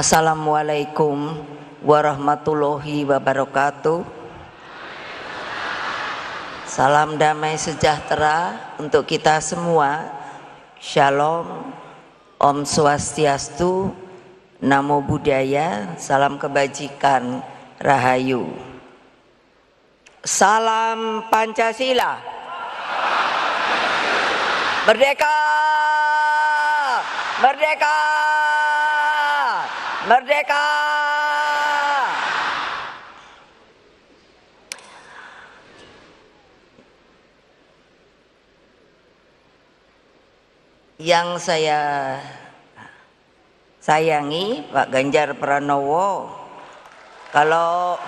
Assalamualaikum warahmatullahi wabarakatuh. Salam damai sejahtera untuk kita semua. Shalom, Om Swastiastu, Namo Buddhaya, salam kebajikan, Rahayu. Salam Pancasila. Merdeka! Merdeka! Merdeka! Yang saya sayangi Pak Ganjar Pranowo, kalau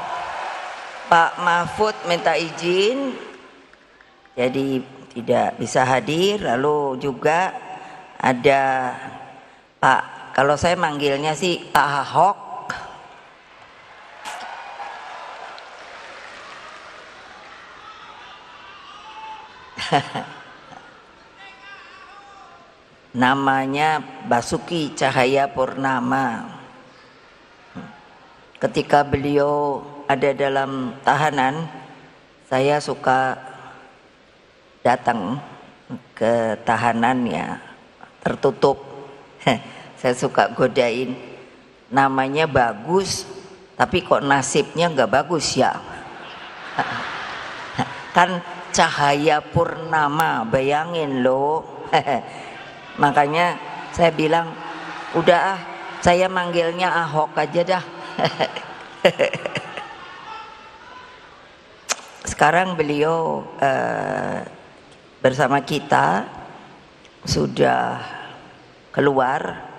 Pak Mahfud minta izin jadi tidak bisa hadir. Lalu juga ada Pak, kalau saya manggilnya sih Pak Ahok. Namanya Basuki Cahayapurnama. Ketika beliau ada dalam tahanan, saya suka datang ke tahanannya, tertutup. Saya suka godain, namanya bagus tapi kok nasibnya nggak bagus ya. Kan Cahayapurnama, bayangin loh. Makanya saya bilang udah saya manggilnya Ahok aja dah. Sekarang beliau bersama kita sudah keluar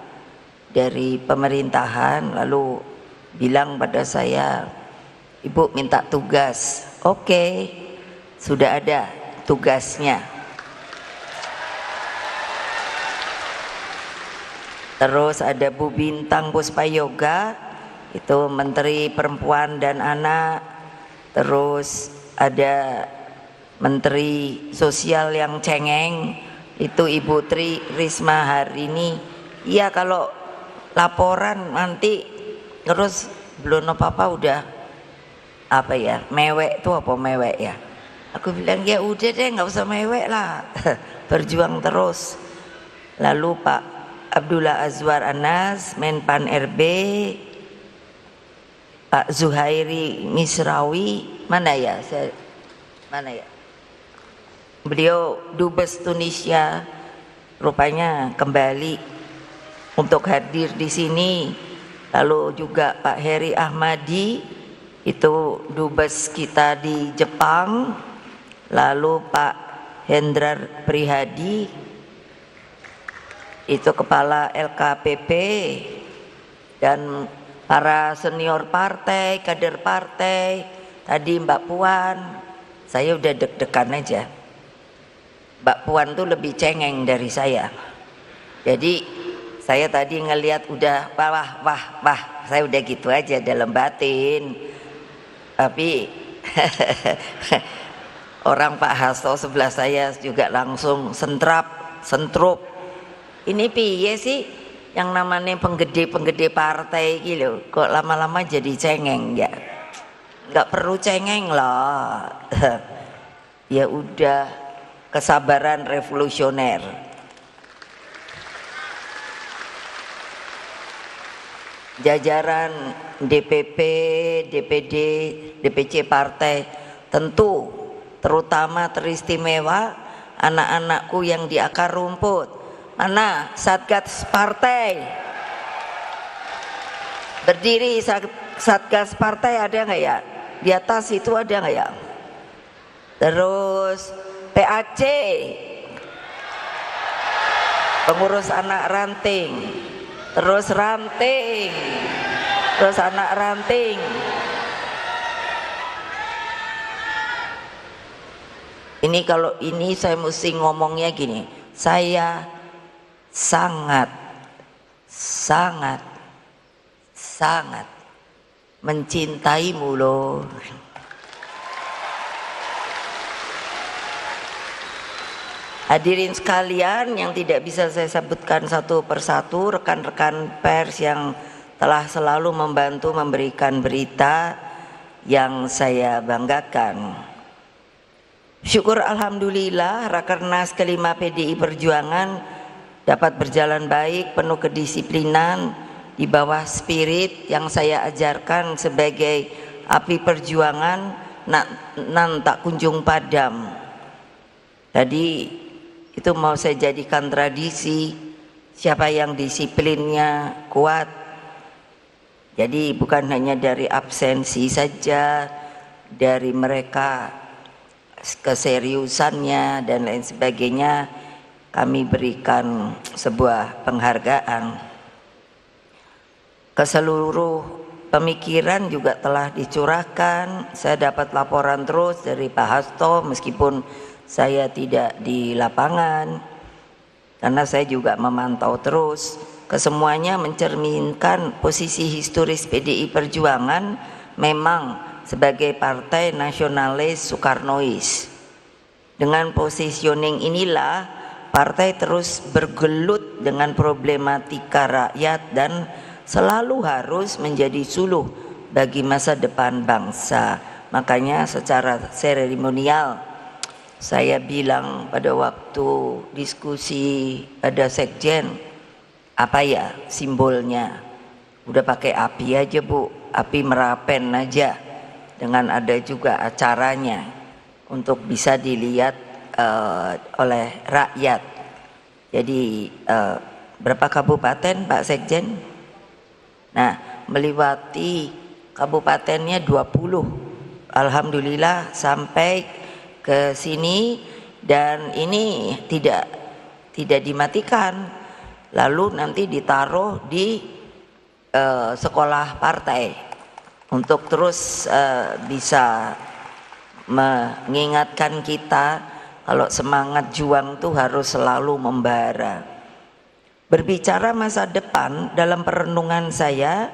dari pemerintahan, lalu bilang pada saya, Ibu minta tugas. Oke, sudah ada tugasnya. Terus ada Bu Bintang Puspayoga, itu Menteri Perempuan dan Anak. Terus ada Menteri Sosial yang cengeng, itu Ibu Tri Risma hari ini. Iya, kalau laporan nanti terus belum apa-apa udah apa ya, mewek tuh apa mewek ya. Aku bilang ya udah deh nggak usah mewek lah. Berjuang terus. Lalu Pak Abdullah Azwar Anas, Menpan RB, Pak Zuhairi Misrawi, mana ya? Beliau Dubes Tunisia rupanya kembali untuk hadir di sini. Lalu juga Pak Heri Ahmadi, itu Dubes kita di Jepang. Lalu Pak Hendrar Prihadi, itu Kepala LKPP, dan para senior partai, kader partai. Tadi Mbak Puan, saya udah deg-degan aja. Mbak Puan tuh lebih cengeng dari saya. Jadi saya tadi ngelihat udah wah, saya udah gitu aja dalam batin. Tapi orang Pak Hasto sebelah saya juga langsung sentrup. Ini piye sih yang namanya penggede partai gitu, kok lama-lama jadi cengeng ya? Nggak perlu cengeng lah. Ya udah, kesabaran revolusioner. Jajaran DPP, DPD, DPC partai tentu terutama teristimewa anak-anakku yang di akar rumput. Mana Satgas partai? Berdiri Satgas partai ada nggak ya? Di atas itu ada nggak ya? Terus PAC, pengurus anak ranting. Terus ranting, terus anak ranting. Ini kalau ini saya mesti ngomongnya gini, saya sangat mencintaimu loh. Hadirin sekalian yang tidak bisa saya sebutkan satu persatu, rekan-rekan pers yang telah selalu membantu memberikan berita yang saya banggakan. Syukur alhamdulillah Rakernas kelima PDI Perjuangan dapat berjalan baik, penuh kedisiplinan di bawah spirit yang saya ajarkan sebagai api perjuangan nan tak kunjung padam. Tadi itu mau saya jadikan tradisi, siapa yang disiplinnya kuat. Jadi bukan hanya dari absensi saja, dari mereka keseriusannya dan lain sebagainya, kami berikan sebuah penghargaan. Ke seluruh pemikiran juga telah dicurahkan. Saya dapat laporan terus dari Pak Hasto meskipun saya tidak di lapangan, karena saya juga memantau terus. Kesemuanya mencerminkan posisi historis PDI Perjuangan memang sebagai partai nasionalis Soekarnois. Dengan positioning inilah partai terus bergelut dengan problematika rakyat dan selalu harus menjadi suluh bagi masa depan bangsa. Makanya secara seremonial saya bilang pada waktu diskusi ada sekjen, apa ya simbolnya? Udah pakai api aja Bu, api merapen aja, dengan ada juga acaranya untuk bisa dilihat oleh rakyat. Jadi berapa kabupaten Pak Sekjen? Nah, melewati kabupatennya 20. Alhamdulillah sampai ke sini, dan ini tidak dimatikan, lalu nanti ditaruh di sekolah partai untuk terus bisa mengingatkan kita kalau semangat juang tuh harus selalu membara. Berbicara masa depan, dalam perenungan saya,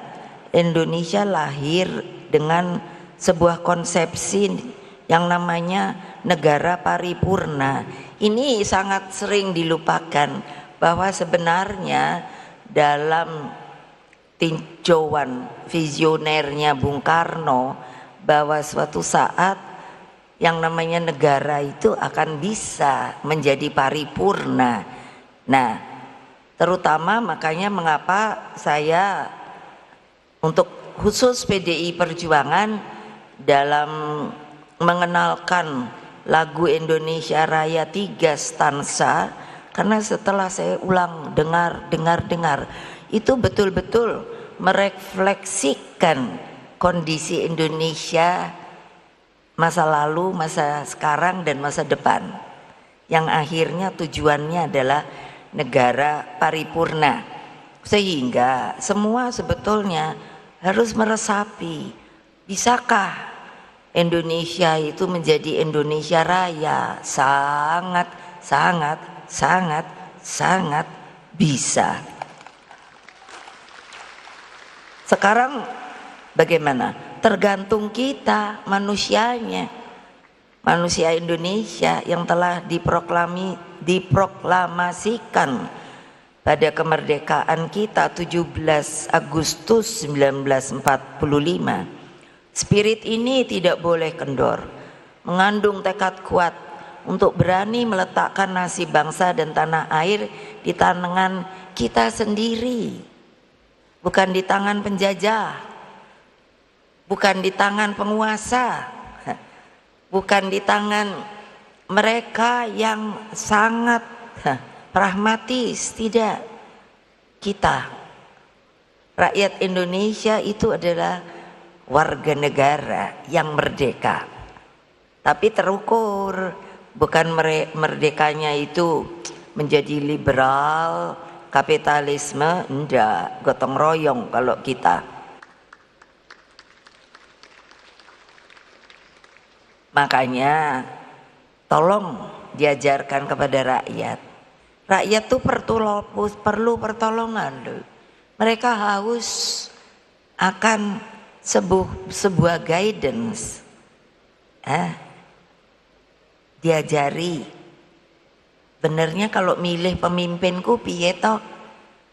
Indonesia lahir dengan sebuah konsepsi yang namanya negara paripurna. Ini sangat sering dilupakan, bahwa sebenarnya dalam tinjauan visionernya Bung Karno, bahwa suatu saat yang namanya negara itu akan bisa menjadi paripurna. Nah, terutama makanya mengapa saya untuk khusus PDI Perjuangan dalam mengenalkan lagu Indonesia Raya 3 stansa, karena setelah saya ulang dengar itu betul-betul merefleksikan kondisi Indonesia masa lalu, masa sekarang, dan masa depan, yang akhirnya tujuannya adalah negara paripurna. Sehingga semua sebetulnya harus meresapi, bisakah Indonesia itu menjadi Indonesia Raya? Sangat bisa. Sekarang bagaimana? Tergantung kita, manusianya, manusia Indonesia yang telah diproklamasikan pada kemerdekaan kita 17 Agustus 1945. Spirit ini tidak boleh kendor, mengandung tekad kuat untuk berani meletakkan nasib bangsa dan tanah air di tangan kita sendiri, bukan di tangan penjajah, bukan di tangan penguasa, bukan di tangan mereka yang sangat pragmatis. Tidak, kita rakyat Indonesia itu adalah warga negara yang merdeka, tapi terukur. Bukan merdekanya itu menjadi liberal, kapitalisme, enggak, gotong royong kalau kita. Makanya tolong diajarkan kepada rakyat. Rakyat tuh perlu pertolongan loh. Mereka haus akan sebuah guidance. Diajari. Benernya kalau milih pemimpinku piye toh?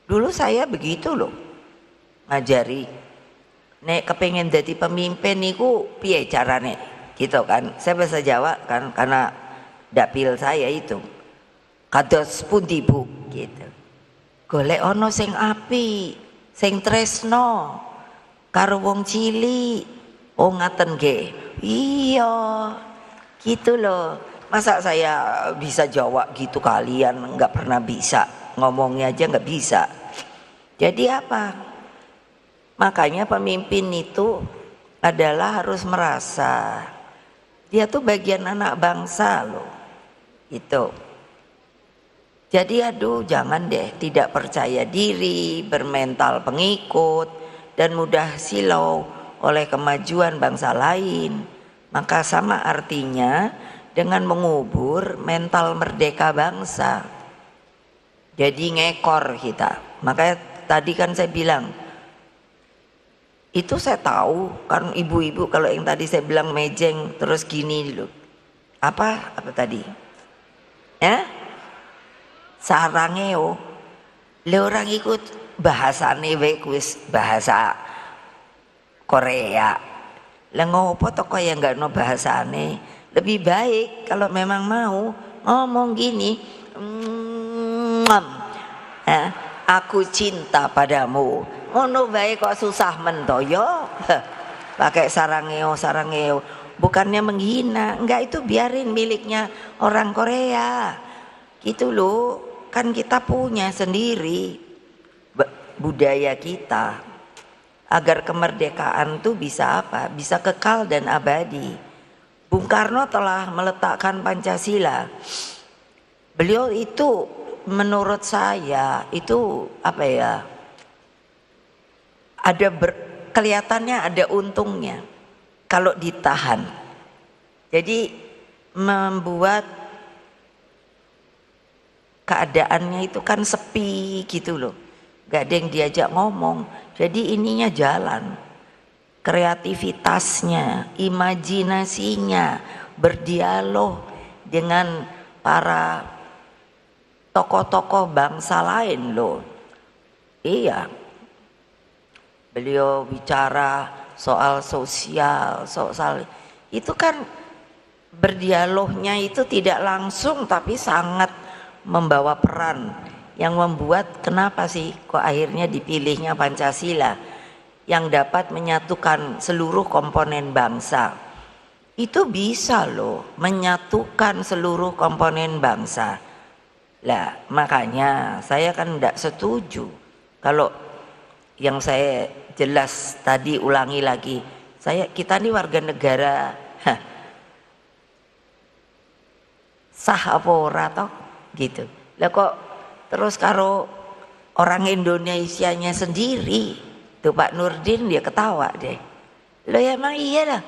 Dulu saya begitu loh. ngajari nek kepengen jadi pemimpin niku piye carane gitu kan. Saya bahasa Jawa kan karena dapil saya itu kados pundi Bu gitu. Golek ono sing api, sing tresno karo wong cilik. Oh ngaten nggih. Iya. Gitu loh. Masa saya bisa jawab gitu, kalian nggak pernah bisa. Ngomongnya aja nggak bisa. Jadi apa? Makanya pemimpin itu adalah harus merasa dia tuh bagian anak bangsa loh. Itu. Jadi aduh jangan deh tidak percaya diri, bermental pengikut dan mudah silau oleh kemajuan bangsa lain. Maka sama artinya dengan mengubur mental merdeka bangsa. Jadi ngekor kita. Makanya tadi kan saya bilang, itu saya tahu kan ibu-ibu kalau yang tadi saya bilang mejeng terus gini dulu. Apa tadi? Ya? Sarangeo. Le orang ikut bahasane wis bahasa Korea. Lah ngopo to kok ya enggak no bahasane? Lebih baik kalau memang mau ngomong gini. Aku cinta padamu. Ngono bae kok susah mentoyo. Pakai sarangeo. Bukannya menghina, enggak, itu biarin miliknya orang Korea. Gitu loh. Kan kita punya sendiri budaya kita. Agar kemerdekaan tuh bisa apa? Bisa kekal dan abadi. Bung Karno telah meletakkan Pancasila. Beliau itu menurut saya itu apa ya? Kelihatannya ada untungnya kalau ditahan. Jadi membuat keadaannya itu kan sepi gitu loh. Gak ada yang diajak ngomong. Jadi ininya jalan. Kreativitasnya, imajinasinya, berdialog dengan para tokoh-tokoh bangsa lain loh. Iya. Beliau bicara soal sosial, soal itu kan berdialognya itu tidak langsung tapi sangat membawa peran yang membuat kenapa sih kok akhirnya dipilihnya Pancasila yang dapat menyatukan seluruh komponen bangsa. Itu bisa loh menyatukan seluruh komponen bangsa. Lah makanya saya kan tidak setuju kalau yang saya jelas tadi ulangi lagi, kita ini warga negara sah apa ora toh gitu. Lah kok terus karo orang Indonesianya sendiri tuh Pak Nurdin dia ketawa deh. Loh ya emang iya lah.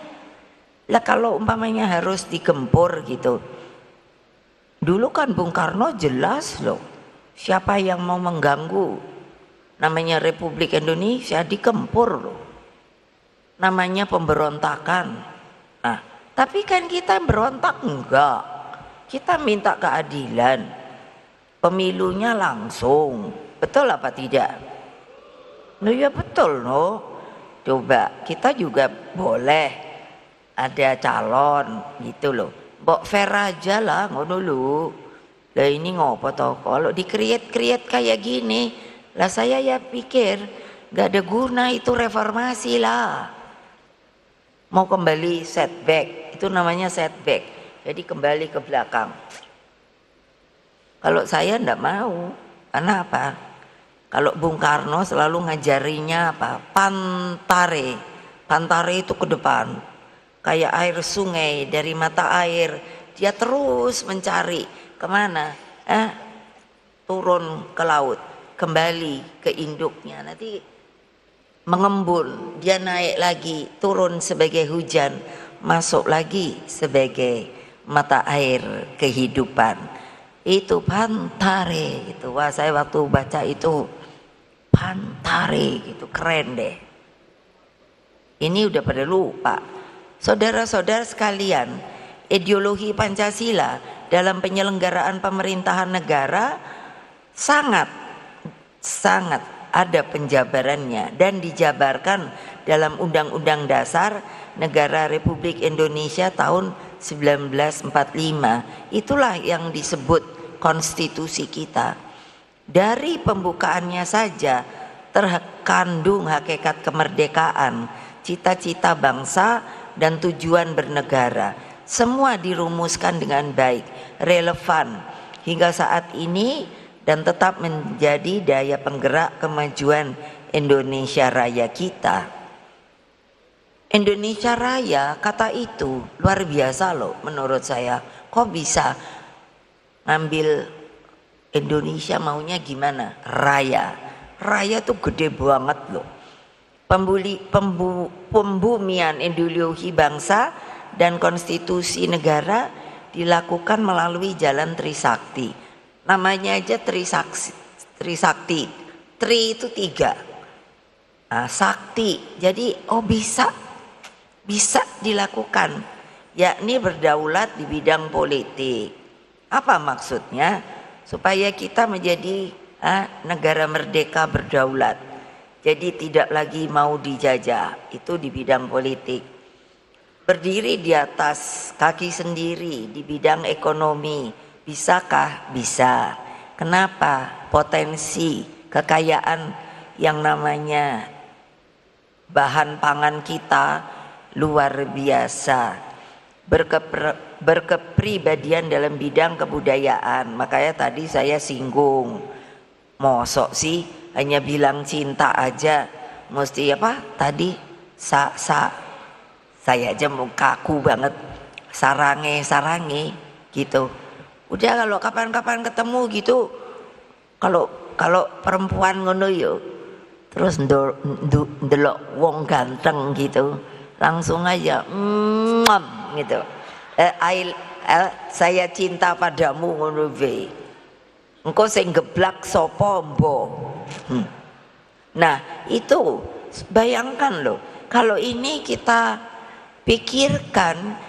Lah kalau umpamanya harus digempur gitu. Dulu kan Bung Karno jelas loh. Siapa yang mau mengganggu namanya Republik Indonesia digempur loh. Namanya pemberontakan. Nah, tapi kan kita berontak enggak. Kita minta keadilan. Pemilunya langsung. Betul apa tidak? No ya betul no. Coba kita juga boleh ada calon gitu loh. Mbok fair aja lah ngono lu. Lah ini ngopo toh kalau di-create kayak gini. Lah saya ya pikir gak ada guna itu reformasi lah. Mau kembali setback, itu namanya setback. Jadi kembali ke belakang. Kalau saya ndak mau. Karena apa? Kalau Bung Karno selalu ngajarinya apa? Pantare. Pantare itu ke depan. Kayak air sungai dari mata air. Dia terus mencari kemana? Turun ke laut. Kembali ke induknya. Nanti mengembun. Dia naik lagi. Turun sebagai hujan. Masuk lagi sebagai mata air kehidupan. Itu Pantare gitu. Wah saya waktu baca itu Pantare gitu, keren deh. Ini udah pada lupa. Saudara-saudara sekalian, ideologi Pancasila dalam penyelenggaraan pemerintahan negara sangat ada penjabarannya dan dijabarkan dalam Undang-Undang Dasar Negara Republik Indonesia tahun 1945. Itulah yang disebut konstitusi kita. Dari pembukaannya saja terkandung hakikat kemerdekaan, cita-cita bangsa dan tujuan bernegara. Semua dirumuskan dengan baik, relevan hingga saat ini dan tetap menjadi daya penggerak kemajuan Indonesia Raya kita. Indonesia Raya, kata itu luar biasa loh menurut saya. Kok bisa ngambil Indonesia maunya gimana? Raya. Raya tuh gede banget loh. Pembumian ideologi bangsa dan konstitusi negara dilakukan melalui jalan Trisakti. Namanya aja Trisakti. Tri itu 3. Nah, sakti. Jadi bisa dilakukan, yakni berdaulat di bidang politik. Apa maksudnya? Supaya kita menjadi negara merdeka berdaulat. Jadi tidak lagi mau dijajah, itu di bidang politik. Berdiri di atas kaki sendiri di bidang ekonomi, bisakah? Bisa. Kenapa? Potensi kekayaan yang namanya bahan pangan kita luar biasa. Berkepribadian dalam bidang kebudayaan. Makanya tadi saya singgung, mosok sih hanya bilang cinta aja mesti apa tadi saya aja mau kaku banget, sarange gitu. Udah kalau kapan-kapan ketemu gitu, kalau perempuan ngono yo terus ndelok wong ganteng gitu, langsung aja gitu. Saya cinta padamu ngono wae. Engko sing geblak sapa mbok. Nah, itu bayangkan loh, kalau ini kita pikirkan,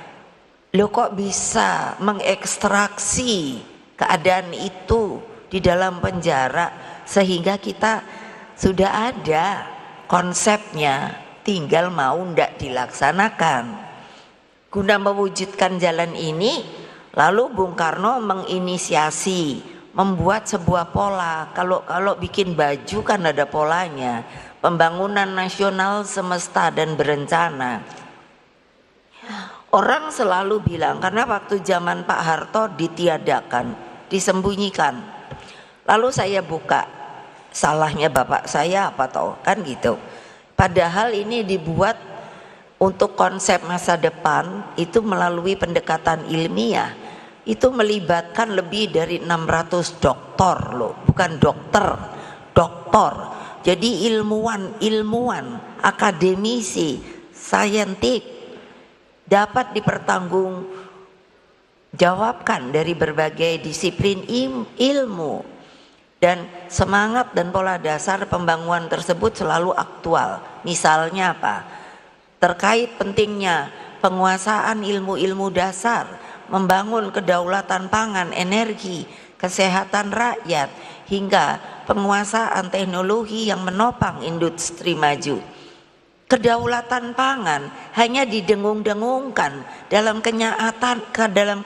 lo kok bisa mengekstraksi keadaan itu di dalam penjara sehingga kita sudah ada konsepnya, tinggal mau ndak dilaksanakan. Guna mewujudkan jalan ini, lalu Bung Karno menginisiasi, membuat sebuah pola. Kalau bikin baju kan ada polanya, pembangunan nasional semesta dan berencana. Orang selalu bilang karena waktu zaman Pak Harto ditiadakan, disembunyikan. Lalu saya buka, salahnya bapak saya apa toh, kan gitu. Padahal ini dibuat untuk konsep masa depan itu melalui pendekatan ilmiah. Itu melibatkan lebih dari 600 doktor loh, bukan dokter, doktor. Jadi ilmuwan, akademisi, saintik dapat dipertanggungjawabkan dari berbagai disiplin ilmu. Dan semangat dan pola dasar pembangunan tersebut selalu aktual. Misalnya apa? Terkait pentingnya penguasaan ilmu-ilmu dasar, membangun kedaulatan pangan, energi, kesehatan rakyat, hingga penguasaan teknologi yang menopang industri maju. Kedaulatan pangan hanya didengung-dengungkan dalam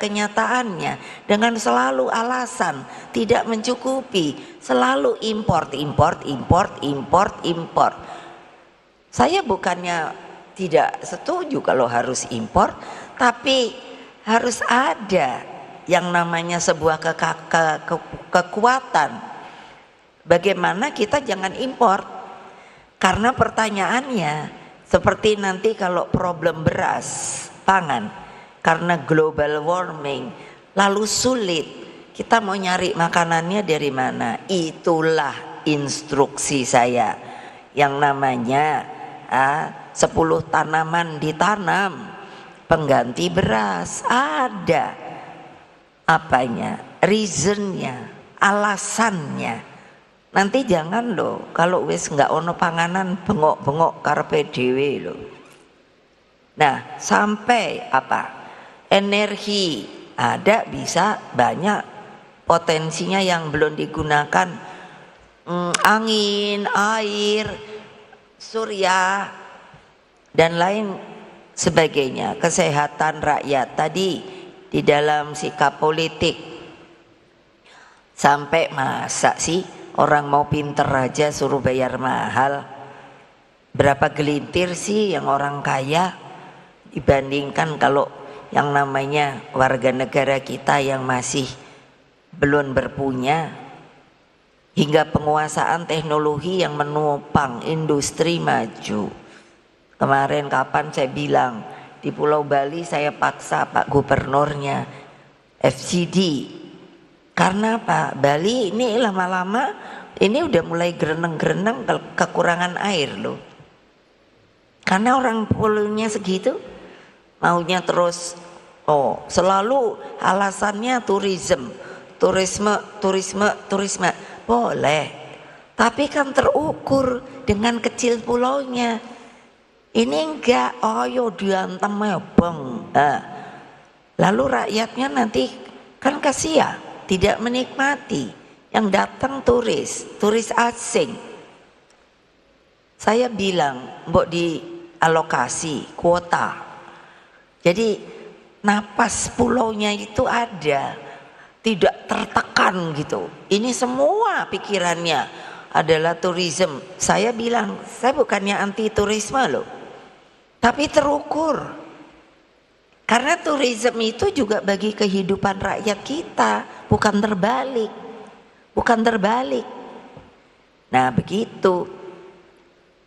kenyataannya dengan selalu alasan tidak mencukupi, selalu import. Saya bukannya tidak setuju kalau harus import, tapi harus ada yang namanya sebuah kekuatan. Bagaimana kita jangan import? Karena pertanyaannya seperti nanti kalau problem beras, pangan, karena global warming, lalu sulit, kita mau nyari makanannya dari mana? Itulah instruksi saya yang namanya 10 tanaman ditanam, pengganti beras, ada apanya, reasonnya, alasannya. Nanti jangan loh kalau wis nggak ono panganan bengok-bengok karepe dhewe loh. Nah, sampai apa? Energi ada, bisa banyak potensinya yang belum digunakan. angin, air, surya, dan lain sebagainya. Kesehatan rakyat tadi di dalam sikap politik. Sampai masa sih orang mau pinter aja suruh bayar mahal? Berapa gelintir sih yang orang kaya dibandingkan kalau yang namanya warga negara kita yang masih belum berpunya, hingga penguasaan teknologi yang menopang industri maju. Kemarin kapan saya bilang di Pulau Bali saya paksa Pak Gubernurnya FGD, karena Pak Bali ini lama-lama ini udah mulai gereneng-gereneng kekurangan air loh. Karena orang pulunya segitu maunya terus selalu alasannya turisme. Boleh, tapi kan terukur dengan kecil pulaunya. Ini enggak, yo diantem ya bang. Lalu rakyatnya nanti kan kasihan, tidak menikmati. Yang datang turis asing. Saya bilang, mbok dialokasi kuota. Jadi napas pulaunya itu ada, tidak tertekan gitu. Ini semua pikirannya adalah turisme. Saya bilang, saya bukannya anti turisme loh, tapi terukur. Karena turisme itu juga bagi kehidupan rakyat kita, bukan terbalik. Nah begitu.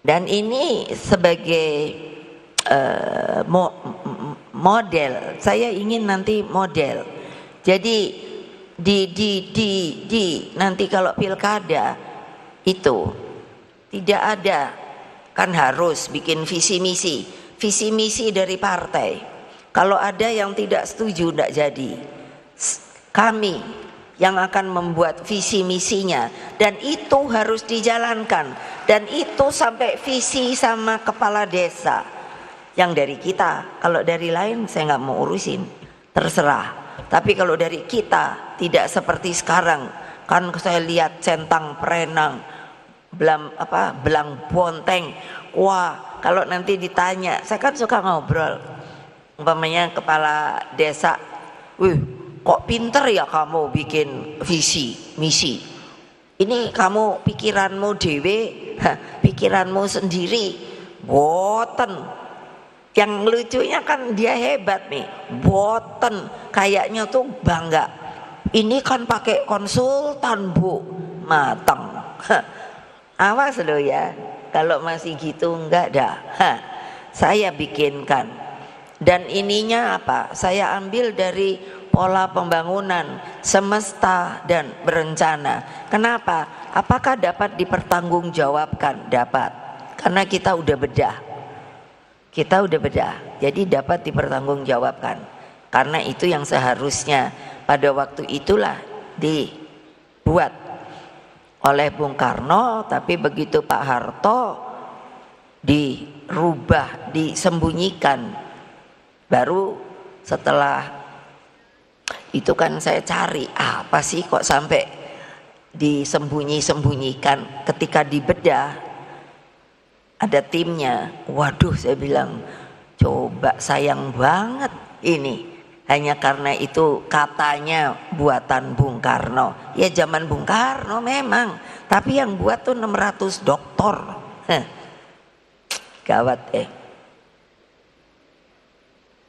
Dan ini sebagai model, saya ingin nanti model. Jadi nanti kalau pilkada itu tidak ada, kan harus bikin visi misi dari partai. Kalau ada yang tidak setuju tidak jadi, kami yang akan membuat visi misinya, dan itu harus dijalankan, dan itu sampai visi sama kepala desa yang dari kita. Kalau dari lain saya nggak mau urusin, terserah. Tapi kalau dari kita tidak seperti sekarang, kan saya lihat centang perenang, belang bonteng. Wah, kalau nanti ditanya, saya kan suka ngobrol, umpamanya kepala desa, wih kok pinter ya kamu bikin visi misi, ini kamu pikiranmu dewe, pikiranmu sendiri, boten. Yang lucunya kan dia hebat nih, boten, kayaknya tuh bangga. Ini kan pakai konsultan bu, matang. Awas lo ya, kalau masih gitu enggak dah. Saya bikinkan, dan ininya apa? Saya ambil dari pola pembangunan semesta dan berencana. Kenapa? Apakah dapat dipertanggungjawabkan? Dapat, karena kita udah bedah. Jadi dapat dipertanggungjawabkan. Karena itu yang seharusnya pada waktu itulah dibuat oleh Bung Karno, tapi begitu Pak Harto dirubah, disembunyikan. Baru setelah itu kan saya cari apa sih kok sampai disembunyikan. Ketika dibedah ada timnya. Waduh, saya bilang coba, sayang banget ini hanya karena itu katanya buatan Bung Karno. Ya zaman Bung Karno memang, tapi yang buat tuh 600 doktor. Gawat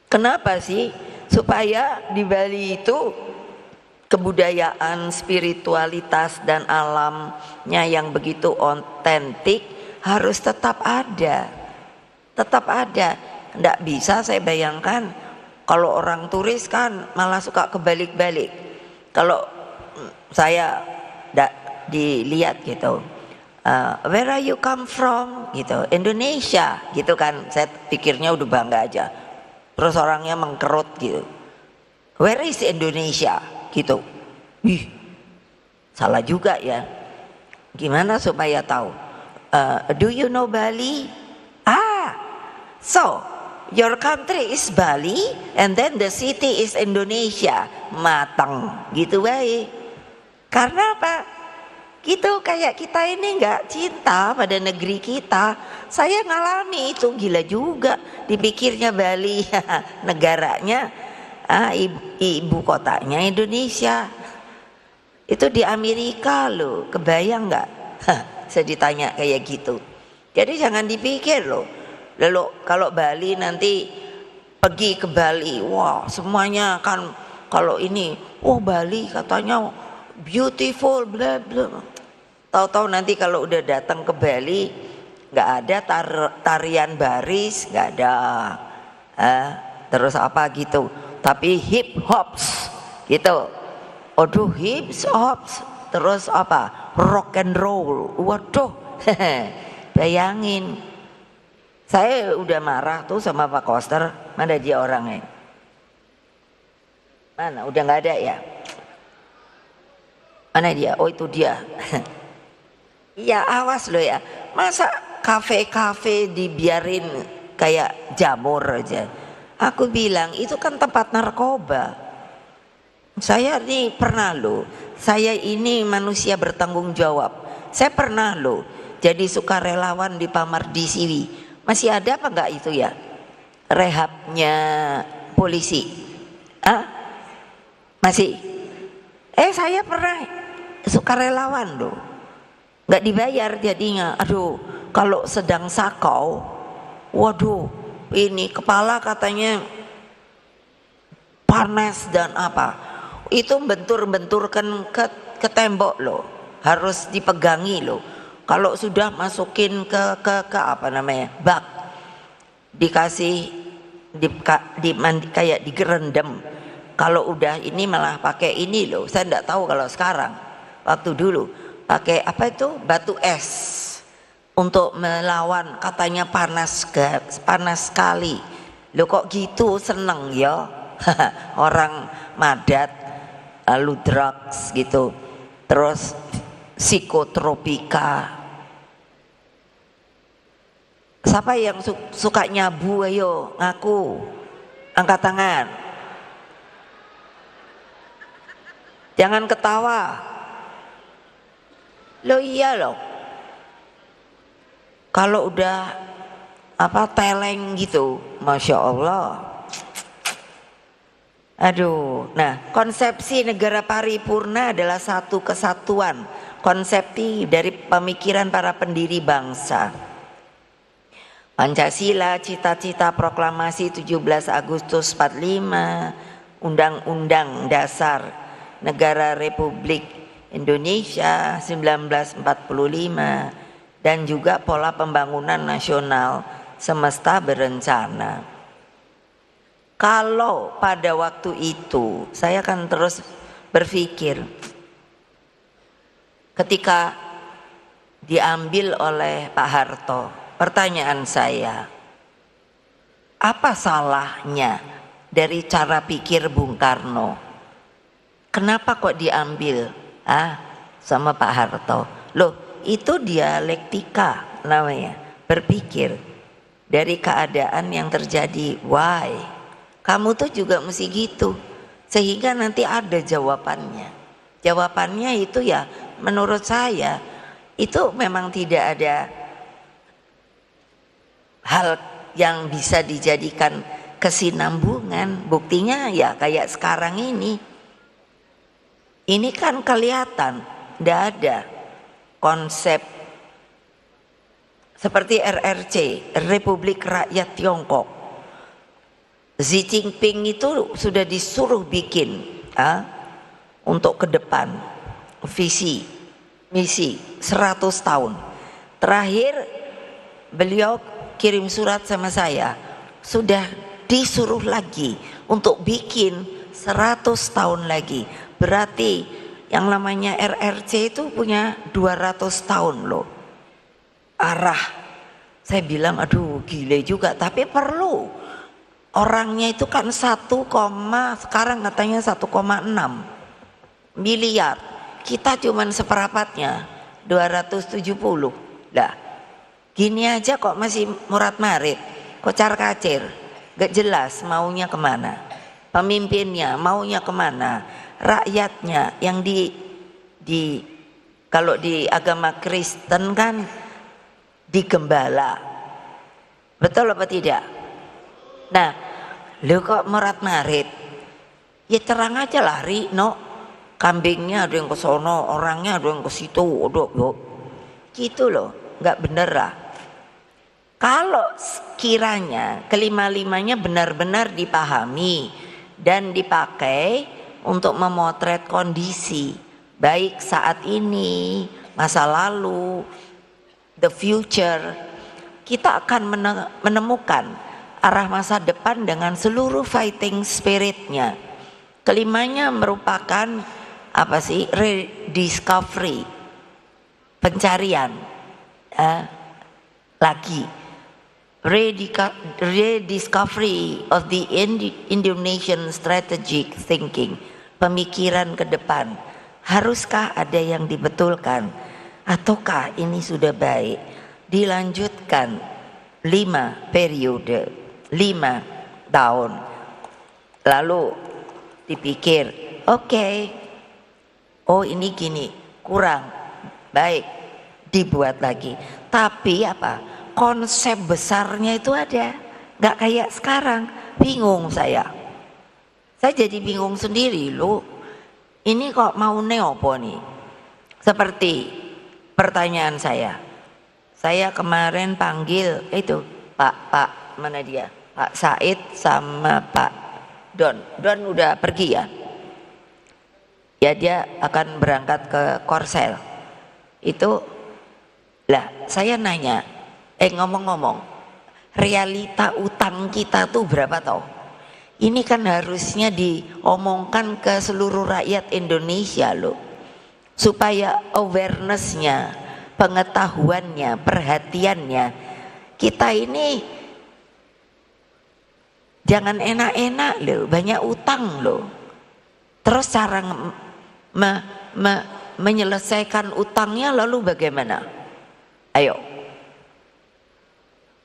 Kenapa sih? Supaya di Bali itu kebudayaan, spiritualitas dan alamnya yang begitu otentik harus tetap ada. Nggak bisa saya bayangkan kalau orang turis kan malah suka kebalik-balik. Kalau saya dilihat gitu, where are you come from gitu, Indonesia gitu kan, saya pikirnya udah bangga aja. Terus orangnya mengkerut gitu, where is Indonesia gitu. Salah juga ya. Gimana supaya tahu? Do you know Bali? So your country is Bali and then the city is Indonesia. Matang gitu baik. Karena apa? Gitu, kayak kita ini nggak cinta pada negeri kita. Saya ngalami itu, gila juga. Dipikirnya Bali negaranya, ibu kotanya Indonesia. Itu di Amerika loh, kebayang nggak? Saya ditanya kayak gitu. Jadi jangan dipikir loh. Lalu kalau Bali nanti pergi ke Bali, wah semuanya kan kalau ini, oh Bali katanya beautiful, bla bla. Tahu-tahu nanti kalau udah datang ke Bali nggak ada tarian baris, nggak ada, terus apa gitu. Tapi hip hops gitu. Aduh hip hops, terus apa? Rock and roll. Waduh, bayangin. Saya udah marah tuh sama Pak Koster. Mana dia orangnya? Mana? Udah nggak ada ya? Mana dia? Oh itu dia. Iya awas loh ya. Masa kafe-kafe dibiarin kayak jamur aja. Aku bilang itu kan tempat narkoba. Saya ini pernah loh. Saya ini manusia bertanggung jawab. Saya pernah loh jadi sukarelawan di Pamardi Siwi. Masih ada apa enggak itu ya? Rehabnya polisi. Masih? Saya pernah sukarelawan loh. Nggak dibayar jadinya. Aduh, kalau sedang sakau, waduh, ini kepala katanya panas dan apa. Itu bentur-benturkan ke tembok loh. Harus dipegangi loh. Kalau sudah masukin ke apa namanya? Bak. Dikasih kayak digerendam. Kalau udah ini malah pakai ini loh. Saya enggak tahu kalau sekarang. Waktu dulu pakai apa itu, batu es untuk melawan, katanya panas sekali. Lo kok gitu, seneng ya orang madat, lalu drugs gitu, terus psikotropika. Siapa yang suka nyabu? Ayo ngaku, angkat tangan, jangan ketawa. Lo iya loh, kalau udah apa teleng gitu, Masya Allah. Aduh, nah konsepsi negara paripurna adalah satu kesatuan konsepsi dari pemikiran para pendiri bangsa. Pancasila, cita-cita proklamasi 17 Agustus 45, Undang-Undang Dasar Negara Republik Indonesia 1945, dan juga pola pembangunan nasional semesta berencana. Kalau pada waktu itu saya akan terus berpikir, ketika diambil oleh Pak Harto, pertanyaan saya, apa salahnya dari cara pikir Bung Karno? Kenapa kok diambil sama Pak Harto? Loh, itu dialektika namanya, berpikir dari keadaan yang terjadi. Why? Kamu tuh juga mesti gitu, sehingga nanti ada jawabannya. Jawabannya itu ya menurut saya itu memang tidak ada hal yang bisa dijadikan kesinambungan. Buktinya ya kayak sekarang ini. Ini kan kelihatan tidak ada konsep seperti RRC, Republik Rakyat Tiongkok. Xi Jinping itu sudah disuruh bikin untuk ke depan visi misi 100 tahun. Terakhir beliau kirim surat sama saya, sudah disuruh lagi untuk bikin 100 tahun lagi. Berarti yang namanya RRC itu punya 200 tahun loh arah. Saya bilang aduh gile juga, tapi perlu. Orangnya itu kan sekarang katanya 1,6 miliar. Kita cuman seperempatnya 270. Lah gini aja kok masih murat-marit, kocar-kacir, gak jelas maunya kemana, pemimpinnya maunya kemana, rakyatnya yang Kalau di agama Kristen kan digembala, betul apa tidak? Nah, lu kok merat marit? Ya terang aja lari, no. Kambingnya ada yang ke sono, orangnya ada yang ke situ, yuk. Gitu loh, nggak bener lah. Kalau sekiranya kelima-limanya benar-benar dipahami dan dipakai untuk memotret kondisi, baik saat ini, masa lalu, the future, kita akan menemukan arah masa depan dengan seluruh fighting spiritnya. Kelimanya merupakan apa sih? Rediscovery, pencarian lagi, rediscovery of the Indonesian strategic thinking, pemikiran ke depan. Haruskah ada yang dibetulkan ataukah ini sudah baik dilanjutkan 5 periode, 5 tahun, lalu dipikir oke, oh ini gini, kurang baik, dibuat lagi. Tapi apa, konsep besarnya itu ada, nggak kayak sekarang. Bingung saya jadi bingung sendiri loh, ini kok mau neopo nih. Seperti pertanyaan saya kemarin panggil itu Pak mana dia, Pak Said sama Pak Don udah pergi ya dia akan berangkat ke Korsel itu lah. Saya nanya, ngomong-ngomong, realita utang kita tuh berapa toh? Ini kan harusnya diomongkan ke seluruh rakyat Indonesia loh, supaya awarenessnya, pengetahuannya, perhatiannya. Kita ini jangan enak-enak loh, banyak utang loh. Terus cara menyelesaikan utangnya lalu bagaimana? Ayo,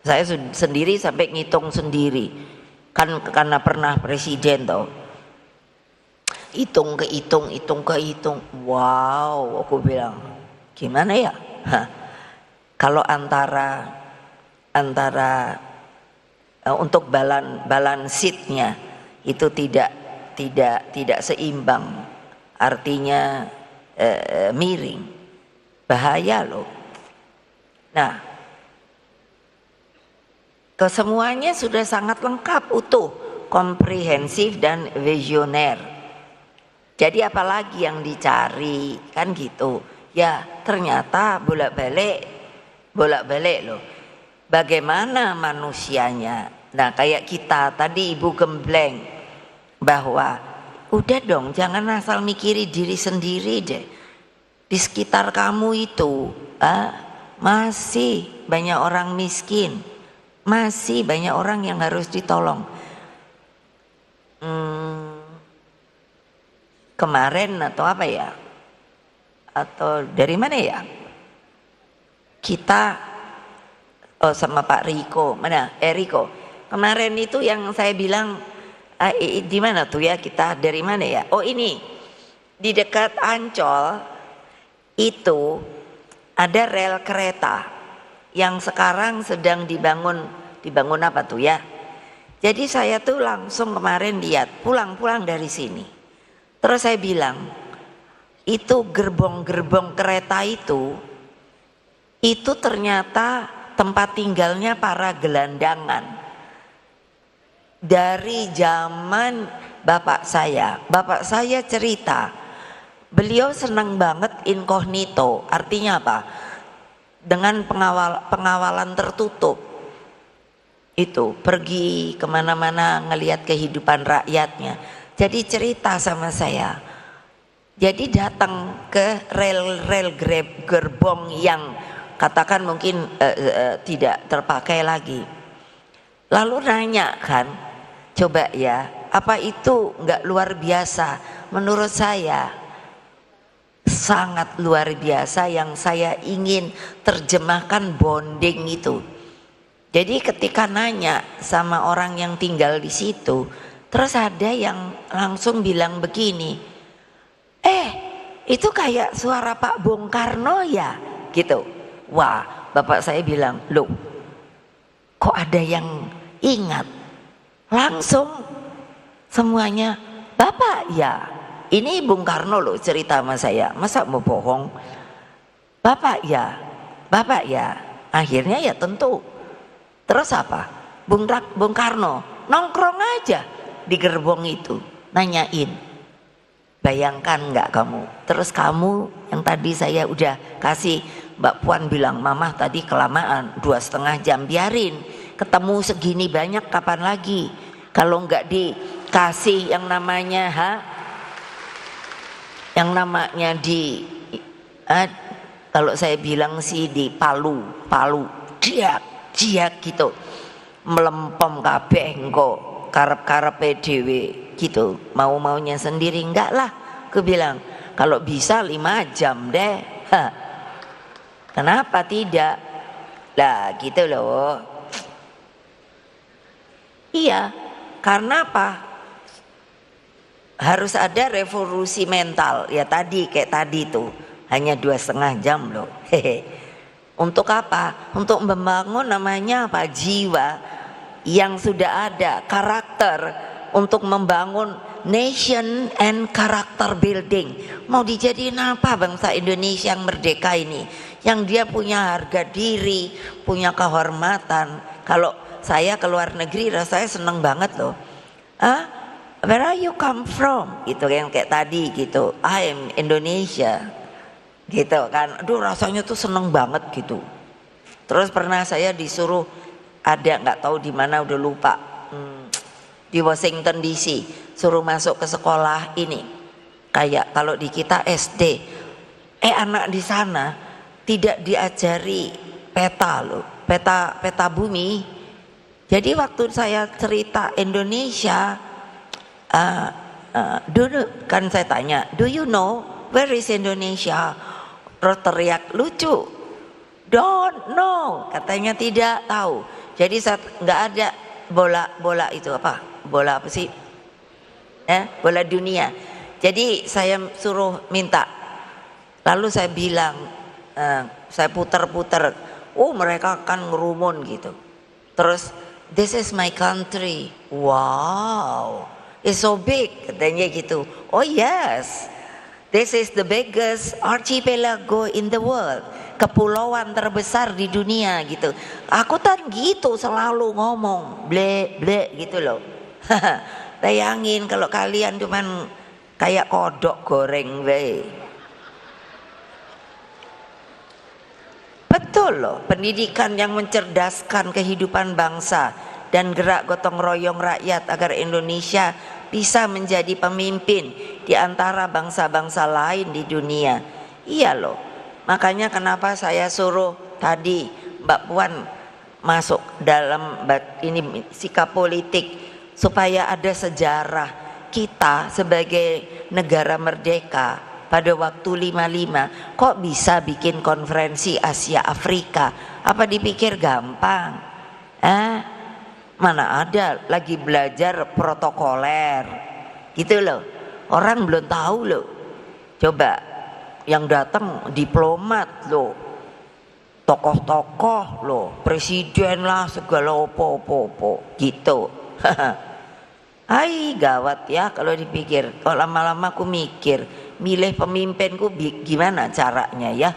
saya sendiri sampai ngitung sendiri, kan karena pernah presiden toh. Hitung ke hitung, wow, aku bilang gimana ya? Kalau antara untuk balance sheet-nya itu tidak seimbang, artinya miring, bahaya loh. Nah, kesemuanya sudah sangat lengkap, utuh, komprehensif dan visioner. Jadi apalagi yang dicari, kan gitu. Ya ternyata bolak-balik loh. Bagaimana manusianya? Nah kayak kita tadi Ibu gembleng bahwa udah dong, jangan asal mikiri diri sendiri deh. Di sekitar kamu itu masih banyak orang miskin, masih banyak orang yang harus ditolong. Kemarin atau apa ya, atau dari mana ya, kita sama Pak Riko, mana Riko kemarin itu yang saya bilang di mana tuh ya, kita dari mana ya, oh ini di dekat Ancol itu ada rel kereta yang sekarang sedang dibangun apa tuh ya. Jadi saya tuh langsung kemarin lihat pulang dari sini, terus saya bilang itu gerbong kereta itu ternyata tempat tinggalnya para gelandangan dari zaman bapak saya cerita. Beliau senang banget incognito, artinya apa? Dengan pengawalan tertutup. Itu pergi kemana-mana ngelihat kehidupan rakyatnya. Jadi cerita sama saya. Jadi datang ke rel gerbong yang katakan mungkin tidak terpakai lagi. Lalu nanya kan, coba ya, apa itu nggak luar biasa? Menurut saya sangat luar biasa, yang saya ingin terjemahkan bonding itu. Jadi ketika nanya sama orang yang tinggal di situ, terus ada yang langsung bilang begini, itu kayak suara Pak Bung Karno ya gitu. Wah, bapak saya bilang, loh kok ada yang ingat? Langsung semuanya, bapak ya, ini Bung Karno loh cerita sama saya, masa mau bohong? Bapak ya, bapak ya. Akhirnya ya tentu. Terus apa? Bung Karno nongkrong aja di gerbong itu, nanyain, bayangkan nggak kamu? Terus kamu yang tadi saya udah kasih, Mbak Puan bilang, Mama tadi kelamaan 2,5 jam, biarin, ketemu segini banyak kapan lagi? Kalau nggak dikasih yang namanya yang namanya kalau saya bilang sih di palu jiak gitu, melempem kabeh engko karep-karepe dhewe gitu, mau-maunya sendiri. Enggak lah, aku bilang kalau bisa 5 jam deh. Kenapa tidak? Lah gitu loh. Iya, karena apa? Harus ada revolusi mental ya, tadi kayak tadi tuh hanya 2,5 jam loh. Untuk apa? Untuk membangun namanya apa? Jiwa yang sudah ada, karakter, untuk membangun nation and character building. Mau dijadiin apa bangsa Indonesia yang merdeka ini? Yang dia punya harga diri, punya kehormatan. Kalau saya ke luar negeri rasanya seneng banget loh. Where are you come from? Gitu kan, kayak tadi gitu, I am Indonesia gitu kan. Aduh rasanya tuh seneng banget gitu. Terus pernah saya disuruh, ada nggak tahu di mana udah lupa, di Washington DC, suruh masuk ke sekolah ini, kayak kalau di kita SD, anak di sana tidak diajari peta loh, peta bumi. Jadi waktu saya cerita Indonesia, kan saya tanya, do you know where is Indonesia? Terus teriak lucu, don't know, katanya tidak tahu. Jadi saat nggak ada bola itu apa? Bola apa sih? Bola dunia. Jadi saya suruh minta. Lalu saya bilang, saya puter-puter, oh mereka akan ngerumun gitu. Terus, this is my country. Wow, it's so big, katanya gitu. Oh yes, this is the biggest archipelago in the world, kepulauan terbesar di dunia gitu. Aku kan gitu selalu ngomong, ble gitu loh. Bayangin kalau kalian cuman kayak kodok goreng we. Betul loh, pendidikan yang mencerdaskan kehidupan bangsa dan gerak gotong royong rakyat agar Indonesia bisa menjadi pemimpin di antara bangsa-bangsa lain di dunia. Iya loh, makanya kenapa saya suruh tadi Mbak Puan masuk dalam ini sikap politik, supaya ada sejarah kita sebagai negara merdeka. Pada waktu 55 kok bisa bikin konferensi Asia Afrika? Apa dipikir gampang? Mana ada lagi belajar protokoler gitu loh. Orang belum tahu loh. Coba yang datang diplomat loh, tokoh-tokoh loh, presiden lah, segala opo-opo gitu. Hai gawat ya kalau dipikir. Kalau lama-lama aku mikir, milih pemimpinku gimana caranya ya.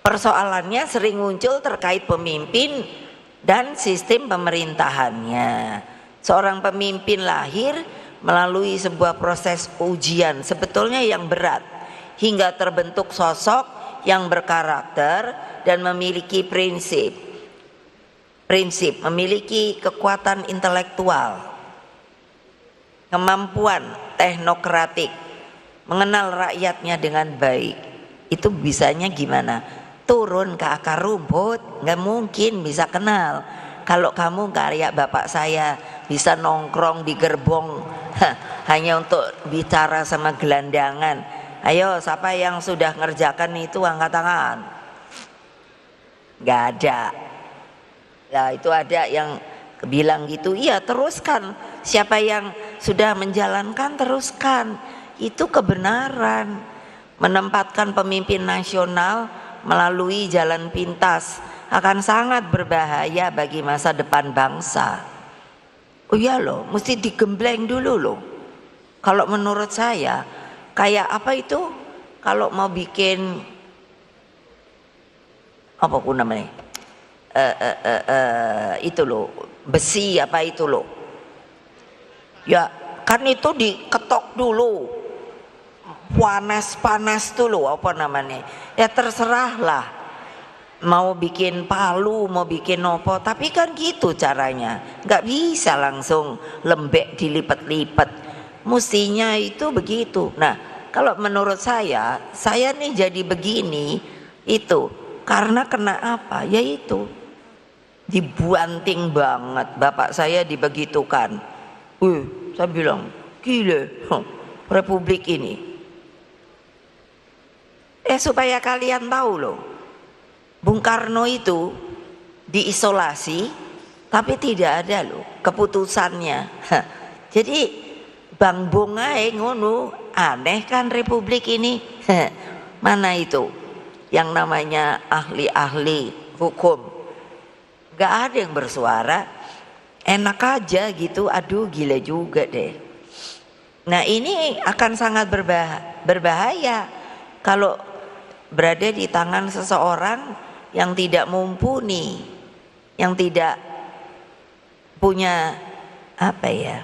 Persoalannya sering muncul terkait pemimpin dan sistem pemerintahannya. Seorang pemimpin lahir melalui sebuah proses ujian sebetulnya yang berat, hingga terbentuk sosok yang berkarakter dan memiliki prinsip, memiliki kekuatan intelektual, kemampuan teknokratik, mengenal rakyatnya dengan baik. Itu bisanya gimana? Turun ke akar rumput, nggak mungkin bisa kenal. Kalau kamu kayak bapak saya bisa nongkrong di gerbong hanya untuk bicara sama gelandangan. Ayo, siapa yang sudah ngerjakan itu angkat tangan. Nggak ada. Nah itu ada yang bilang gitu, iya teruskan. Siapa yang sudah menjalankan teruskan, itu kebenaran. Menempatkan pemimpin nasional melalui jalan pintas akan sangat berbahaya bagi masa depan bangsa. Oh iya loh, mesti digembleng dulu loh. Kalau menurut saya, kayak apa itu? Kalau mau bikin apa pun namanya, itu loh, besi apa itu loh, ya kan itu diketok dulu, panas dulu apa namanya, ya terserah lah, mau bikin palu, mau bikin apa, tapi kan gitu caranya, nggak bisa langsung lembek dilipat-lipat, mestinya itu begitu. Nah kalau menurut saya nih jadi begini itu karena kena apa? Yaitu dibuanting banget. Bapak saya dibegitukan. Saya bilang, gile republik ini. Supaya kalian tahu loh, Bung Karno itu diisolasi, tapi tidak ada loh keputusannya. Jadi Bang Bungai ngono, aneh kan republik ini. Mana itu yang namanya ahli-ahli hukum, gak ada yang bersuara, enak aja gitu. Aduh gila juga deh. Nah ini akan sangat berbahaya kalau berada di tangan seseorang yang tidak mumpuni, yang tidak punya apa ya,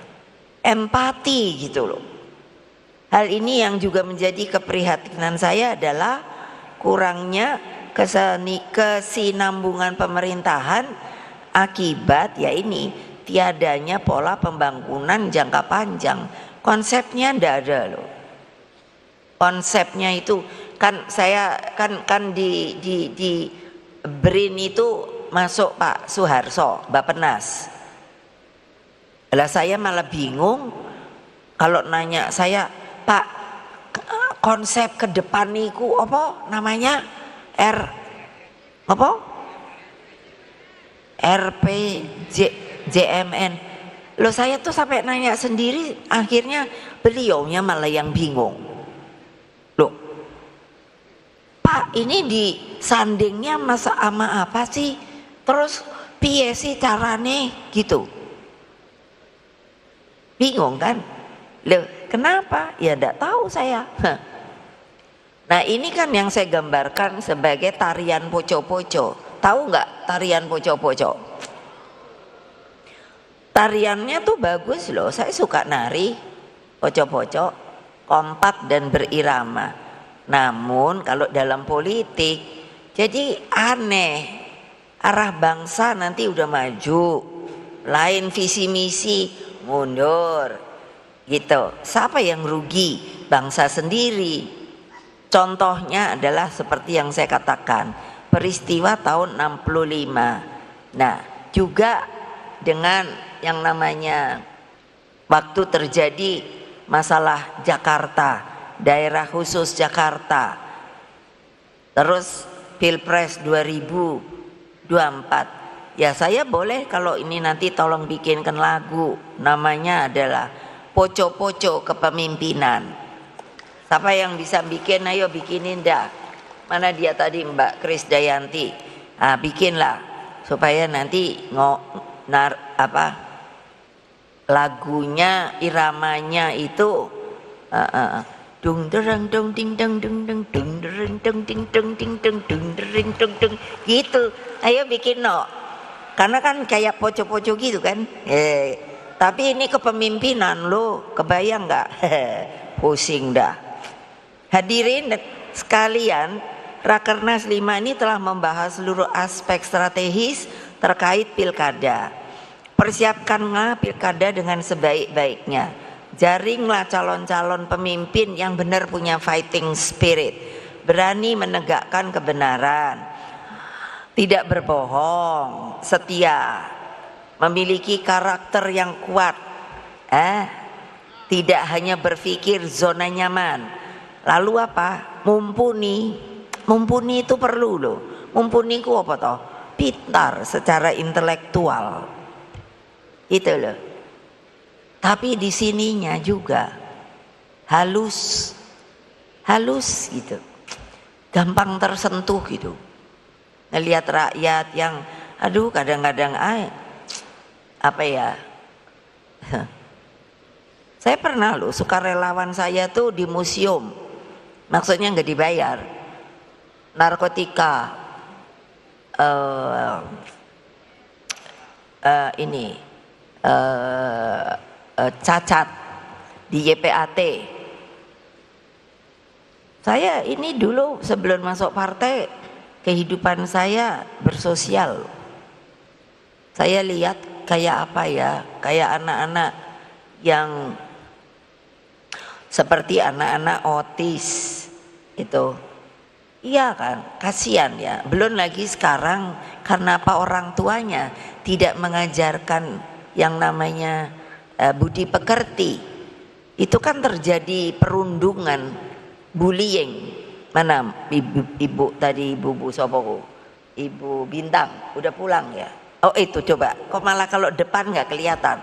empati gitu loh. Hal ini yang juga menjadi keprihatinan saya adalah kurangnya kesinambungan pemerintahan akibat ya ini tiadanya pola pembangunan jangka panjang. Konsepnya ndak ada loh. Konsepnya itu kan saya kan di BRIN itu masuk Pak Soeharto, Bappenas. Lah saya malah bingung kalau nanya saya, Pak, konsep ke depan niku apa namanya, RPJMN. Loh saya tuh sampai nanya sendiri, akhirnya beliaunya malah yang bingung. Loh Pak, ini disandingnya masa ama apa sih, terus piye sih carane gitu, bingung kan. Loh kenapa? Ya enggak tahu saya. Nah ini kan yang saya gambarkan sebagai tarian poco-poco. Tahu nggak tarian poco-poco? Tariannya tuh bagus loh, saya suka nari poco-poco, kompak dan berirama. Namun kalau dalam politik jadi aneh, arah bangsa nanti udah maju, lain visi misi mundur gitu. Siapa yang rugi? Bangsa sendiri. Contohnya adalah seperti yang saya katakan, peristiwa tahun 65. Nah, juga dengan yang namanya waktu terjadi masalah Jakarta, daerah khusus Jakarta. Terus Pilpres 2024. Ya saya boleh kalau ini nanti tolong bikinkan lagu, namanya adalah Poco-Poco Kepemimpinan. Siapa yang bisa bikin, ayo bikinin dah. Mana dia tadi Mbak Krisdayanti, bikinlah supaya nanti lagunya, iramanya itu dung dereng dung ding deng dung deng dung dereng dung ding deng ding deng dung dereng dung deng gitu. Ayo bikin no. Karena kan kayak poco-poco gitu kan. Tapi ini kepemimpinan lo, kebayang nggak? Pusing dah. Hadirin sekalian, Rakernas 5 ini telah membahas seluruh aspek strategis terkait pilkada. Persiapkanlah pilkada dengan sebaik-baiknya. Jaringlah calon-calon pemimpin yang benar punya fighting spirit, berani menegakkan kebenaran, tidak berbohong, setia, memiliki karakter yang kuat, tidak hanya berpikir zona nyaman. Lalu apa? Mumpuni. Mumpuni itu perlu loh. Mumpuni ku apa toh? Pintar secara intelektual. Itu loh. Tapi di sininya juga halus gitu, gampang tersentuh gitu. Ngelihat rakyat yang aduh kadang-kadang apa ya, saya pernah loh, sukarelawan saya tuh di museum, maksudnya nggak dibayar, narkotika ini cacat di YPAT. Saya ini dulu sebelum masuk partai, kehidupan saya bersosial. Saya lihat kayak apa ya, kayak anak-anak yang seperti anak-anak otis itu. Iya kan, kasihan ya. Belum lagi sekarang karena apa, orang tuanya tidak mengajarkan yang namanya budi pekerti. Itu kan terjadi perundungan, bullying. Mana ibu tadi, ibu sopoku, Ibu Bintang udah pulang ya? Oh itu, coba kok malah kalau depan nggak kelihatan.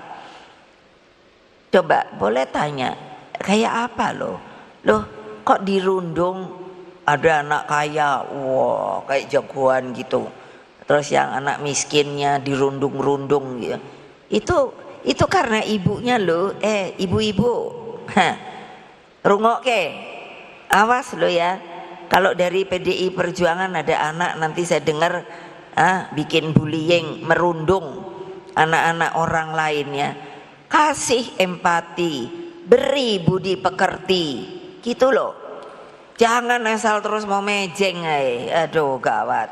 Coba boleh tanya, kayak apa loh kok dirundung? Ada anak kaya, wah kayak jagoan gitu. Terus yang anak miskinnya dirundung-rundung gitu. Itu karena ibunya loh, ibu-ibu, rungok ke, awas lo ya. Kalau dari PDI Perjuangan ada anak nanti saya dengar bikin bullying, merundung anak-anak orang lainnya. Kasih empati, beri budi pekerti, gitu loh. Jangan asal terus mau mejeng, aduh gawat.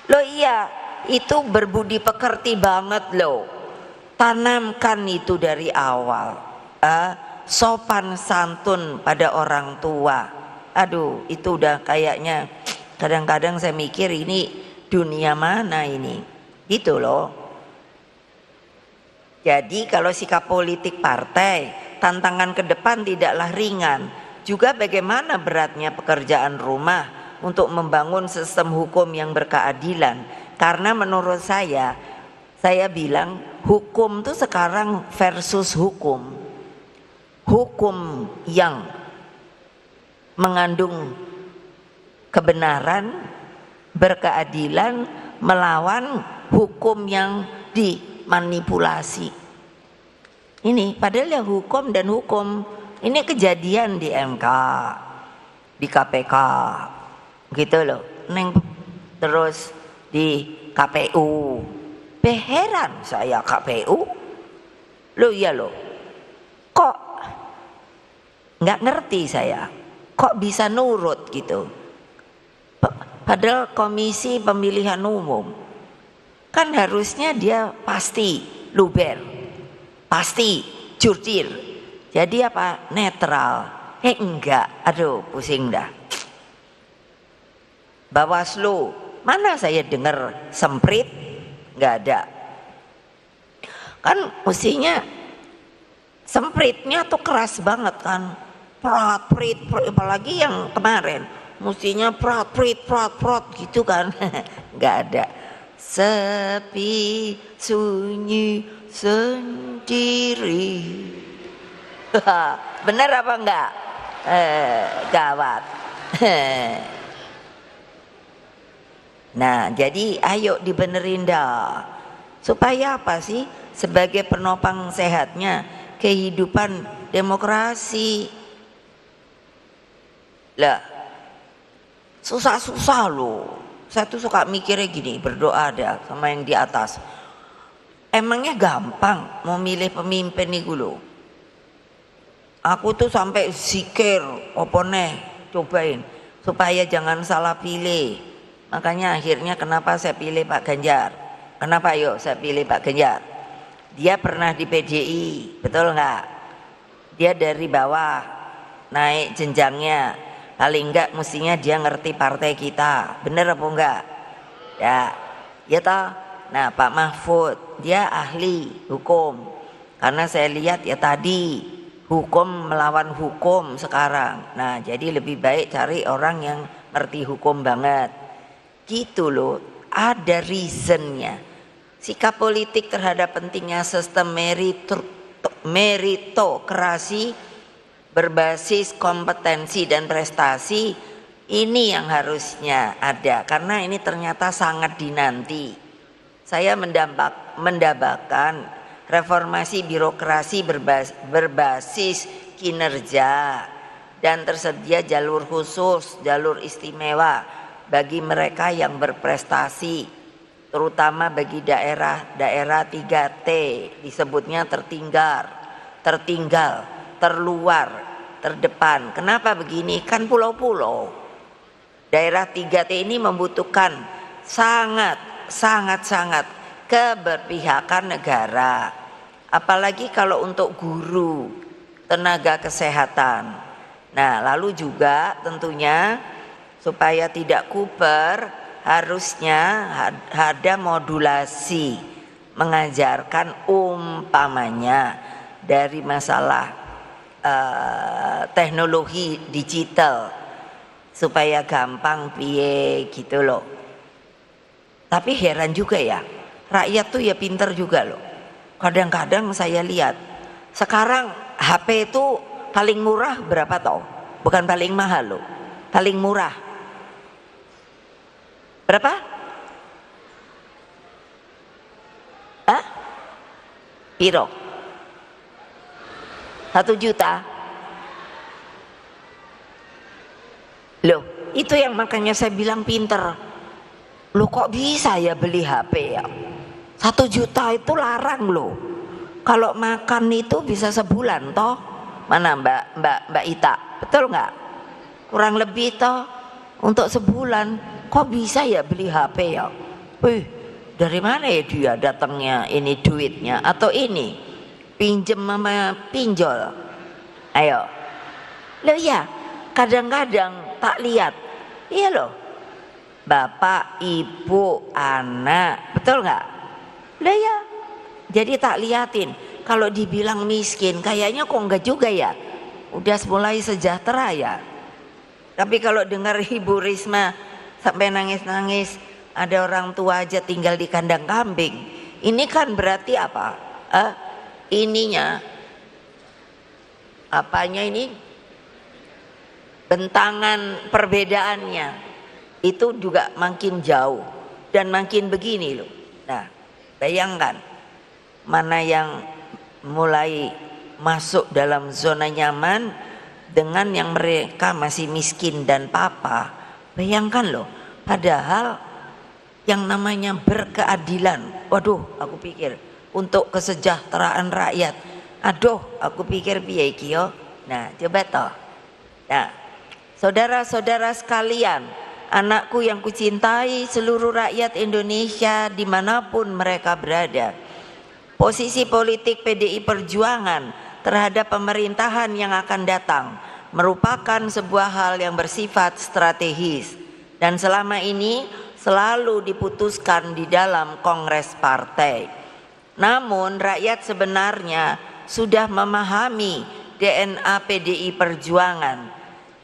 Loh iya, itu berbudi pekerti banget loh. Tanamkan itu dari awal. Sopan santun pada orang tua. Aduh, itu udah kayaknya kadang-kadang saya mikir ini dunia mana ini. Gitu loh. Jadi kalau sikap politik partai, tantangan ke depan tidaklah ringan. Juga bagaimana beratnya pekerjaan rumah untuk membangun sistem hukum yang berkeadilan. Karena menurut saya bilang hukum itu sekarang versus hukum. Hukum yang mengandung kebenaran, berkeadilan, melawan hukum yang dimanipulasi. Ini padahal ya hukum dan hukum. Ini kejadian di MK, di KPK, gitu loh. Terus di KPU. Heran saya KPU. Loh iya loh. Kok nggak ngerti saya. Kok bisa nurut gitu. Padahal Komisi Pemilihan Umum kan harusnya dia pasti luber, pasti jurdil. Jadi apa? Netral. Enggak. Aduh pusing dah. Bawaslu, mana saya dengar semprit? Enggak ada. Kan mestinya sempritnya tuh keras banget kan. Prat, apalagi yang kemarin. Mestinya prat gitu kan. Enggak ada. Sepi sunyi sendiri. Benar apa enggak? Gawat. Nah jadi ayo dibenerin dah. Supaya apa sih? Sebagai penopang sehatnya kehidupan demokrasi. Lah susah-susah loh. Saya tuh suka mikirnya gini, berdoa ada sama yang di atas. Emangnya gampang mau milih pemimpin nih loh. Aku tuh sampai zikir, cobain supaya jangan salah pilih. Makanya akhirnya kenapa saya pilih Pak Ganjar? Kenapa yuk saya pilih Pak Ganjar? Dia pernah di PDI, betul nggak? Dia dari bawah naik jenjangnya, paling enggak mestinya dia ngerti partai kita, bener apa enggak? Ya toh. Nah Pak Mahfud dia ahli hukum, karena saya lihat ya tadi hukum melawan hukum sekarang. Nah jadi lebih baik cari orang yang ngerti hukum banget. Gitu loh, ada reasonnya. Sikap politik terhadap pentingnya sistem meritokrasi berbasis kompetensi dan prestasi, ini yang harusnya ada, karena ini ternyata sangat dinanti. Saya mendambakan reformasi birokrasi berbasis kinerja dan tersedia jalur khusus, jalur istimewa bagi mereka yang berprestasi, terutama bagi daerah 3T, disebutnya tertinggal, terluar, terdepan. Kenapa begini? Kan pulau-pulau. Daerah 3T ini membutuhkan sangat keberpihakan negara. Apalagi kalau untuk guru, tenaga kesehatan. Nah, lalu juga tentunya supaya tidak kuper, harusnya ada modulasi mengajarkan umpamanya dari masalah teknologi digital supaya gampang piye gitu loh. Tapi heran juga ya, rakyat tuh ya pinter juga loh. Kadang-kadang saya lihat sekarang HP itu paling murah berapa toh? Bukan paling mahal loh, paling murah berapa? Piro? 1 juta. Loh, itu yang makanya saya bilang pinter. Loh, kok bisa ya beli HP ya? 1 juta itu larang loh. Kalau makan itu bisa sebulan toh. Mana Mbak Ita? Betul nggak? Kurang lebih toh untuk sebulan. Kok bisa ya beli HP ya? Wih, dari mana ya dia datangnya ini duitnya? Atau ini pinjem sama pinjol? Ayo. Loh ya, kadang-kadang tak lihat. Iya loh. Bapak, ibu, anak, betul nggak? Loh ya. Jadi tak liatin. Kalau dibilang miskin, kayaknya kok enggak juga ya. Udah mulai sejahtera ya. Tapi kalau dengar Ibu Risma sampai nangis-nangis, ada orang tua aja tinggal di kandang kambing. Ini kan berarti apa? Ininya, apanya ini? Bentangan perbedaannya itu juga makin jauh dan makin begini loh. Nah, bayangkan mana yang mulai masuk dalam zona nyaman dengan yang mereka masih miskin dan papa. Bayangkan loh, padahal yang namanya berkeadilan, waduh aku pikir untuk kesejahteraan rakyat, aduh aku pikir piye iki yo. Nah coba toh. Nah saudara-saudara sekalian, anakku yang kucintai, seluruh rakyat Indonesia dimanapun mereka berada, posisi politik PDI Perjuangan terhadap pemerintahan yang akan datang merupakan sebuah hal yang bersifat strategis dan selama ini selalu diputuskan di dalam kongres partai. Namun rakyat sebenarnya sudah memahami DNA PDI Perjuangan.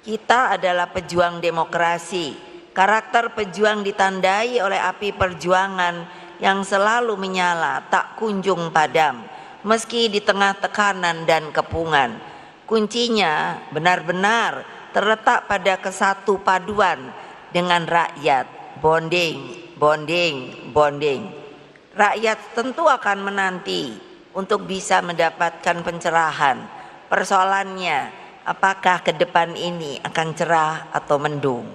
Kita adalah pejuang demokrasi. Karakter pejuang ditandai oleh api perjuangan yang selalu menyala, tak kunjung padam, meski di tengah tekanan dan kepungan. Kuncinya benar-benar terletak pada kesatu paduan dengan rakyat. Bonding. Rakyat tentu akan menanti untuk bisa mendapatkan pencerahan. Persoalannya, apakah ke depan ini akan cerah atau mendung?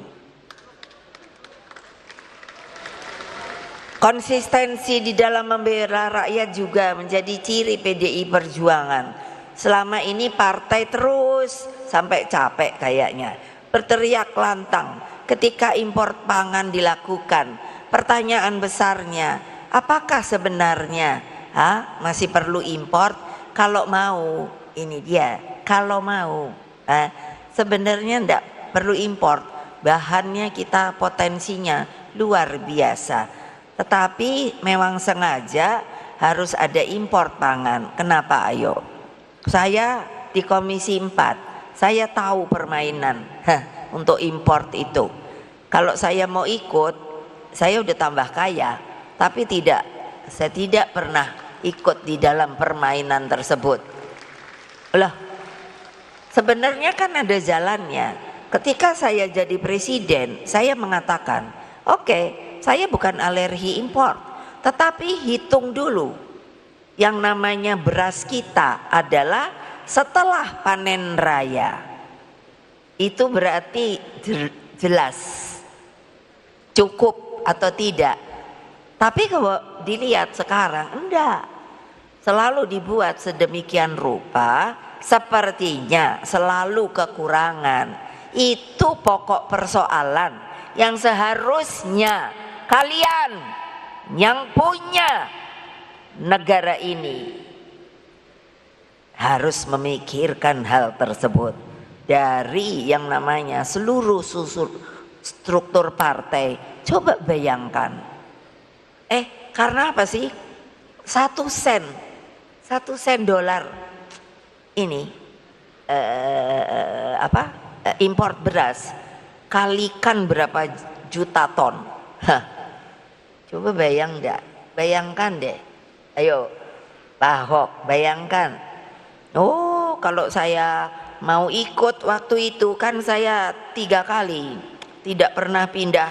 Konsistensi di dalam membela rakyat juga menjadi ciri PDI Perjuangan. Selama ini partai terus sampai capek kayaknya berteriak lantang ketika impor pangan dilakukan. Pertanyaan besarnya, apakah sebenarnya masih perlu impor? Kalau mau, ini dia, kalau mau sebenarnya enggak perlu impor. Bahannya kita potensinya luar biasa. Tetapi memang sengaja harus ada impor pangan. Kenapa ayo? Saya di Komisi 4, saya tahu permainan untuk impor itu. Kalau saya mau ikut, saya udah tambah kaya. Tapi saya tidak pernah ikut di dalam permainan tersebut. Loh, Sebenarnya kan ada jalannya. Ketika saya jadi presiden, saya mengatakan, oke, saya bukan alergi impor, tetapi hitung dulu. Yang namanya beras kita adalah setelah panen raya. Itu berarti jelas cukup atau tidak. Tapi kalau dilihat sekarang, enggak. Selalu dibuat sedemikian rupa, sepertinya selalu kekurangan. Itu pokok persoalan yang seharusnya kalian yang punya negara ini harus memikirkan hal tersebut. Dari yang namanya seluruh struktur partai. Coba bayangkan, karena apa sih? 1 sen dolar ini import beras, kalikan berapa juta ton. Coba bayangkan deh. Ayo Pak Ahok, bayangkan. Oh, kalau saya mau ikut waktu itu kan saya 3 kali tidak pernah pindah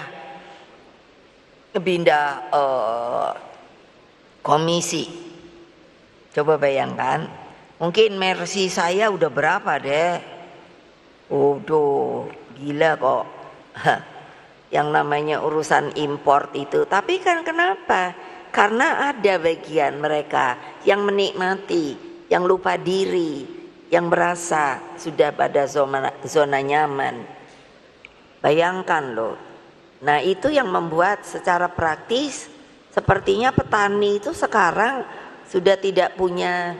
komisi. Coba bayangkan, mungkin mercy saya udah berapa deh. Waduh, gila kok. Yang namanya urusan import itu. Tapi kan kenapa? Karena ada bagian mereka yang menikmati, yang lupa diri, yang merasa sudah pada zona nyaman. Bayangkan loh. Nah, itu yang membuat secara praktis sepertinya petani itu sekarang sudah tidak punya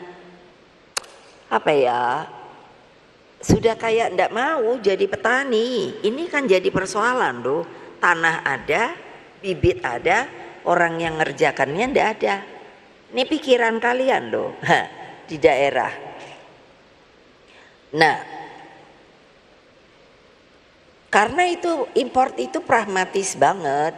sudah kayak ndak mau jadi petani. Ini kan jadi persoalan loh. Tanah ada, bibit ada, orang yang ngerjakannya ndak ada. Ini pikiran kalian loh di daerah. Nah, karena itu import itu pragmatis banget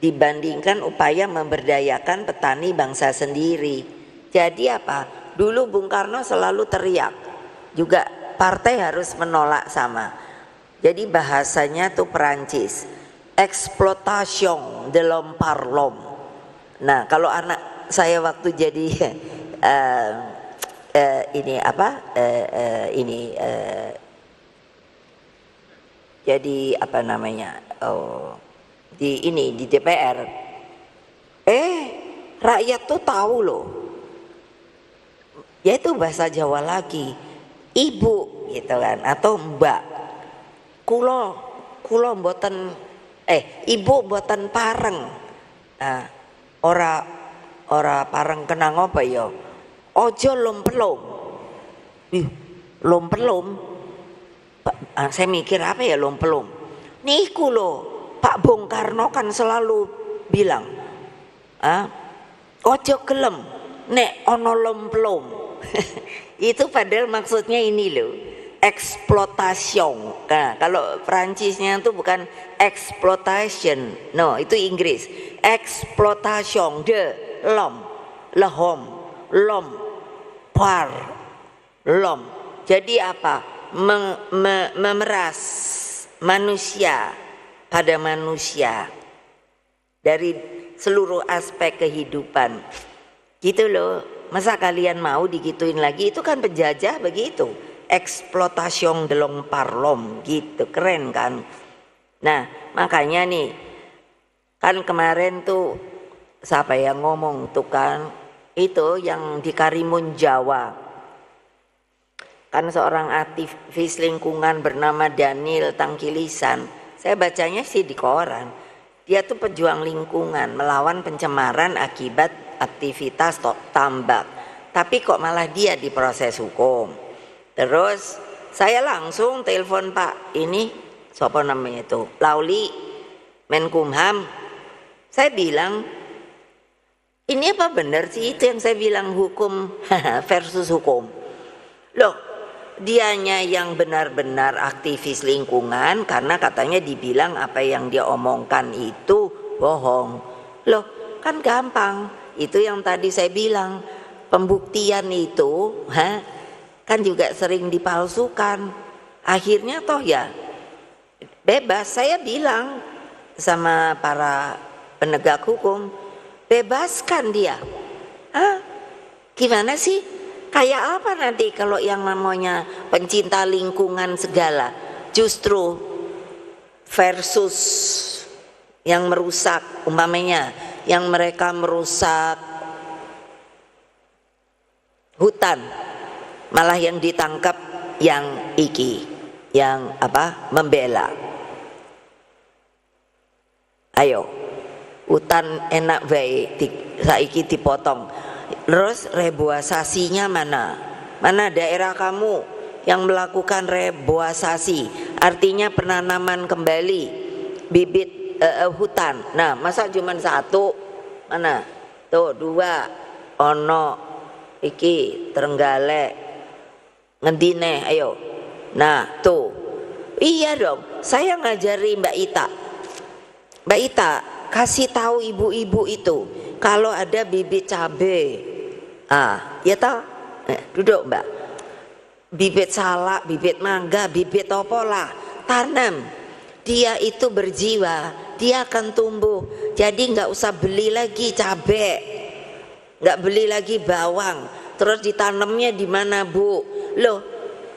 dibandingkan upaya memberdayakan petani bangsa sendiri. Jadi apa? Dulu Bung Karno selalu teriak, juga partai harus menolak sama. Jadi bahasanya tuh Perancis, exploitation de l'homme par l'homme. Nah, kalau anak saya waktu jadi jadi apa namanya? di DPR. Rakyat tuh tahu loh. Yaitu bahasa Jawa lagi. Ibu gitu kan atau mbak. Kulo mboten ibu mboten pareng. Nah, ora pareng kenang apa ya? Ojo lompelom. Lompelom. Saya mikir apa ya lompelom? Niku loh, Pak Bung Karno kan selalu bilang, ojo gelem nek ono lompelom. Itu padahal maksudnya ini loh, exploitation. Nah, kalau Perancisnya itu bukan exploitation, no, itu Inggris. Exploitation de l'homme, l'homme par l'homme. Jadi apa? Memeras manusia pada manusia dari seluruh aspek kehidupan. Gitu loh. Masa kalian mau digituin lagi? Itu kan penjajah begitu. Exploitation de l'homme par l'homme gitu, keren kan? Nah, makanya nih kan kemarin tuh siapa yang ngomong tuh kan, itu yang di Karimun Jawa. Kan seorang aktivis lingkungan bernama Daniel Tangkilisan. Saya bacanya sih di koran. Dia tuh pejuang lingkungan, melawan pencemaran akibat aktivitas tambak. Tapi kok malah dia diproses hukum. Terus saya langsung telepon Pak ini, siapa namanya itu, Lauli, Menkumham. Saya bilang, ini apa benar sih itu yang saya bilang hukum versus hukum? Loh, dianya yang benar-benar aktivis lingkungan karena katanya dibilang apa yang dia omongkan itu bohong. Loh, kan gampang. Itu yang tadi saya bilang, pembuktian itu kan juga sering dipalsukan. Akhirnya toh ya bebas. Saya bilang sama para penegak hukum, bebaskan dia. Gimana sih? Kayak apa nanti kalau yang namanya pencinta lingkungan segala justru versus yang merusak, umpamanya yang mereka merusak hutan, malah yang ditangkap yang yang membela. Ayo, hutan enak baik saiki dipotong, terus reboisasinya mana? Mana daerah kamu yang melakukan reboisasi, artinya penanaman kembali bibit hutan. Nah, masa cuma satu? Mana? Tuh 2 ono iki Trenggalek ngendine, ayo. Nah tuh, iya dong, saya ngajari Mbak Ita kasih tahu ibu-ibu itu kalau ada bibit cabe, ya tahu, duduk Mbak, bibit salak, bibit mangga, bibit opolah, tanam, dia itu berjiwa, dia akan tumbuh. Jadi nggak usah beli lagi cabe, nggak beli lagi bawang, terus ditanamnya di mana Bu? Loh,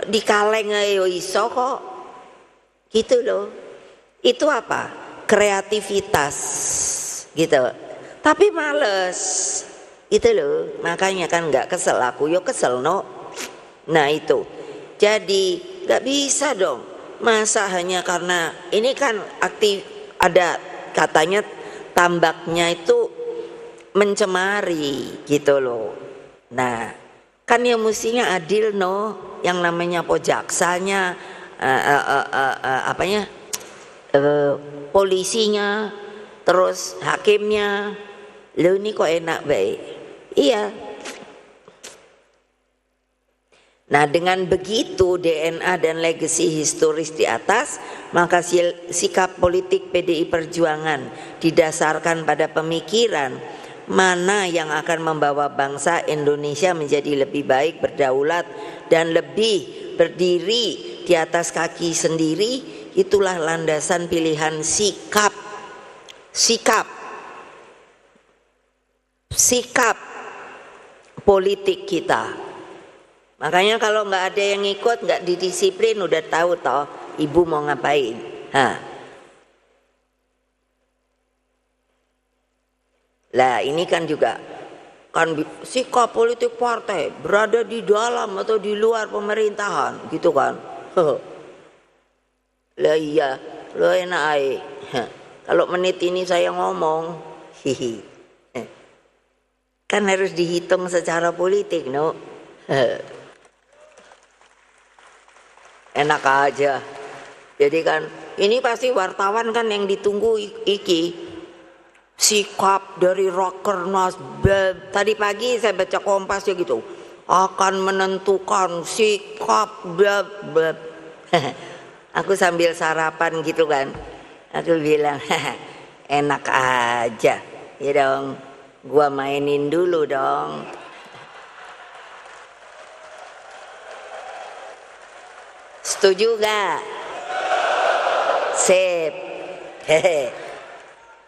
di kaleng ayo iso kok, gitu loh. Itu apa? Kreativitas, gitu. Tapi males, gitu loh. Makanya kan nggak kesel aku, yo kesel no. Nah itu, jadi nggak bisa dong. Masa hanya karena ini kan aktif, ada katanya tambaknya itu mencemari gitu loh. Nah kan yang mestinya adil no, yang namanya pojaksanya, polisinya, terus hakimnya, lo ini kok enak baik, iya. Nah dengan begitu DNA dan legacy historis di atas, maka sikap politik PDI Perjuangan didasarkan pada pemikiran mana yang akan membawa bangsa Indonesia menjadi lebih baik, berdaulat dan lebih berdiri di atas kaki sendiri. Itulah landasan pilihan sikap politik kita. Makanya kalau nggak ada yang ikut, nggak didisiplin, udah tahu toh ibu mau ngapain. Lah ini kan juga kan sikap politik partai berada di dalam atau di luar pemerintahan, gitu kan. Lah iya, lo enak aja. Kalau menit ini saya ngomong, kan harus dihitung secara politik, no. Enak aja. Jadi kan ini pasti wartawan kan yang ditunggu iki sikap dari Rakernas. Tadi pagi saya baca Kompas ya gitu, akan menentukan sikap aku sambil sarapan gitu kan, aku bilang enak aja ya dong, gua mainin dulu dong. Setuju gak? Sip.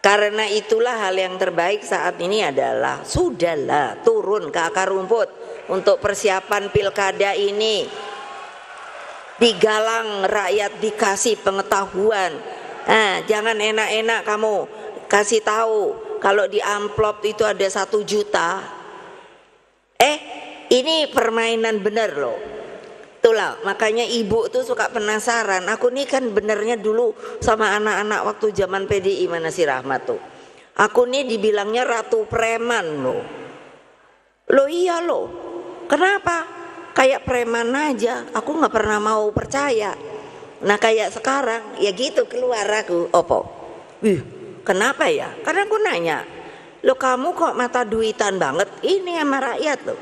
Karena itulah hal yang terbaik saat ini adalah sudahlah turun ke akar rumput untuk persiapan pilkada ini. Digalang rakyat, dikasih pengetahuan. Jangan enak-enak kamu kasih tahu kalau di amplop itu ada 1 juta. Ini permainan bener loh. Itulah makanya ibu tuh suka penasaran. Aku nih kan benernya dulu sama anak-anak waktu zaman PDI, mana si Rahmat tuh. Aku nih dibilangnya ratu preman loh. Loh iya loh. Kenapa? Kayak preman aja. Aku nggak pernah mau percaya. Nah kayak sekarang ya gitu keluar aku. Opo? Kenapa ya? Karena aku nanya. Loh kamu kok mata duitan banget? Ini sama rakyat loh.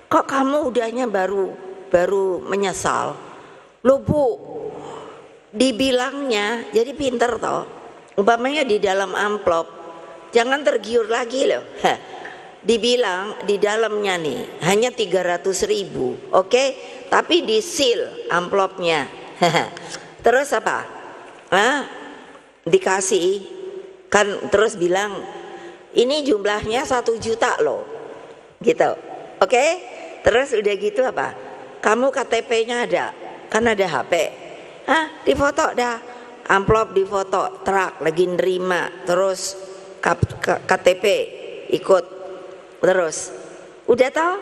Kok kamu udahnya baru menyesal? Loh Bu, dibilangnya jadi pinter toh. Umpamanya di dalam amplop, jangan tergiur lagi loh. dibilang di dalamnya nih hanya 300.000, oke? Tapi di seal amplopnya. Terus apa? Dikasih kan, terus bilang ini jumlahnya 1 juta loh, gitu, oke? Terus udah gitu apa? Kamu KTP-nya ada, kan ada HP, difoto dah, amplop difoto, truk lagi nerima, terus KTP ikut, terus udah tahu?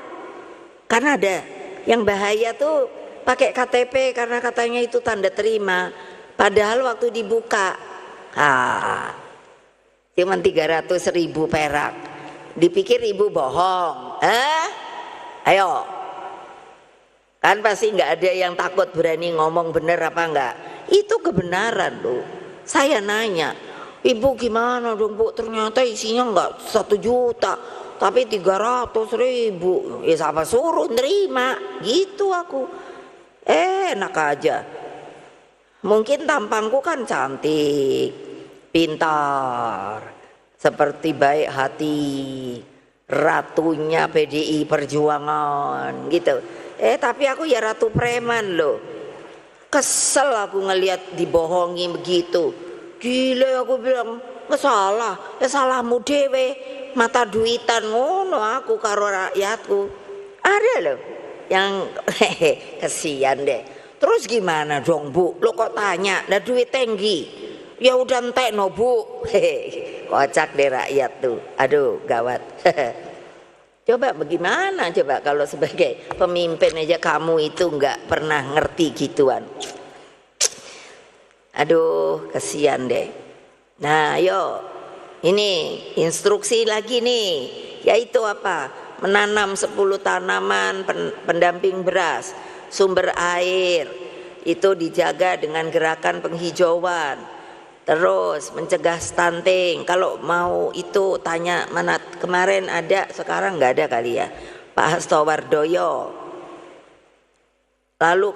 Karena ada yang bahaya tuh pakai KTP karena katanya itu tanda terima, padahal waktu dibuka cuman 300.000 perak, dipikir ibu bohong. Ayo, kan pasti nggak ada yang takut berani ngomong bener apa enggak. Itu kebenaran loh. Saya nanya, ibu gimana dong bu, ternyata isinya enggak 1 juta tapi 300.000. Ya siapa suruh nerima gitu aku. Enak aja. Mungkin tampangku kan cantik, pintar, seperti baik hati, ratunya PDI Perjuangan gitu. Tapi aku ya ratu preman loh. Kesel aku ngelihat dibohongi begitu. Gila, aku bilang nggak salah, ya salahmu dewe, mata duitan ngono aku karo rakyatku. Ada loh yang kesian deh. Terus gimana dong bu? Lo kok tanya? Nah duit tinggi. Ya udah entek no bu. Kocak deh rakyat tuh. Aduh gawat. Coba bagaimana coba kalau sebagai pemimpin aja kamu itu nggak pernah ngerti gituan. Aduh kesian deh. Nah yo, ini instruksi lagi nih, yaitu apa? Menanam 10 tanaman pendamping beras, sumber air itu dijaga dengan gerakan penghijauan. Terus mencegah stunting. Kalau mau itu tanya mana kemarin ada, sekarang nggak ada kali ya, Pak Hasto Wardoyo. Lalu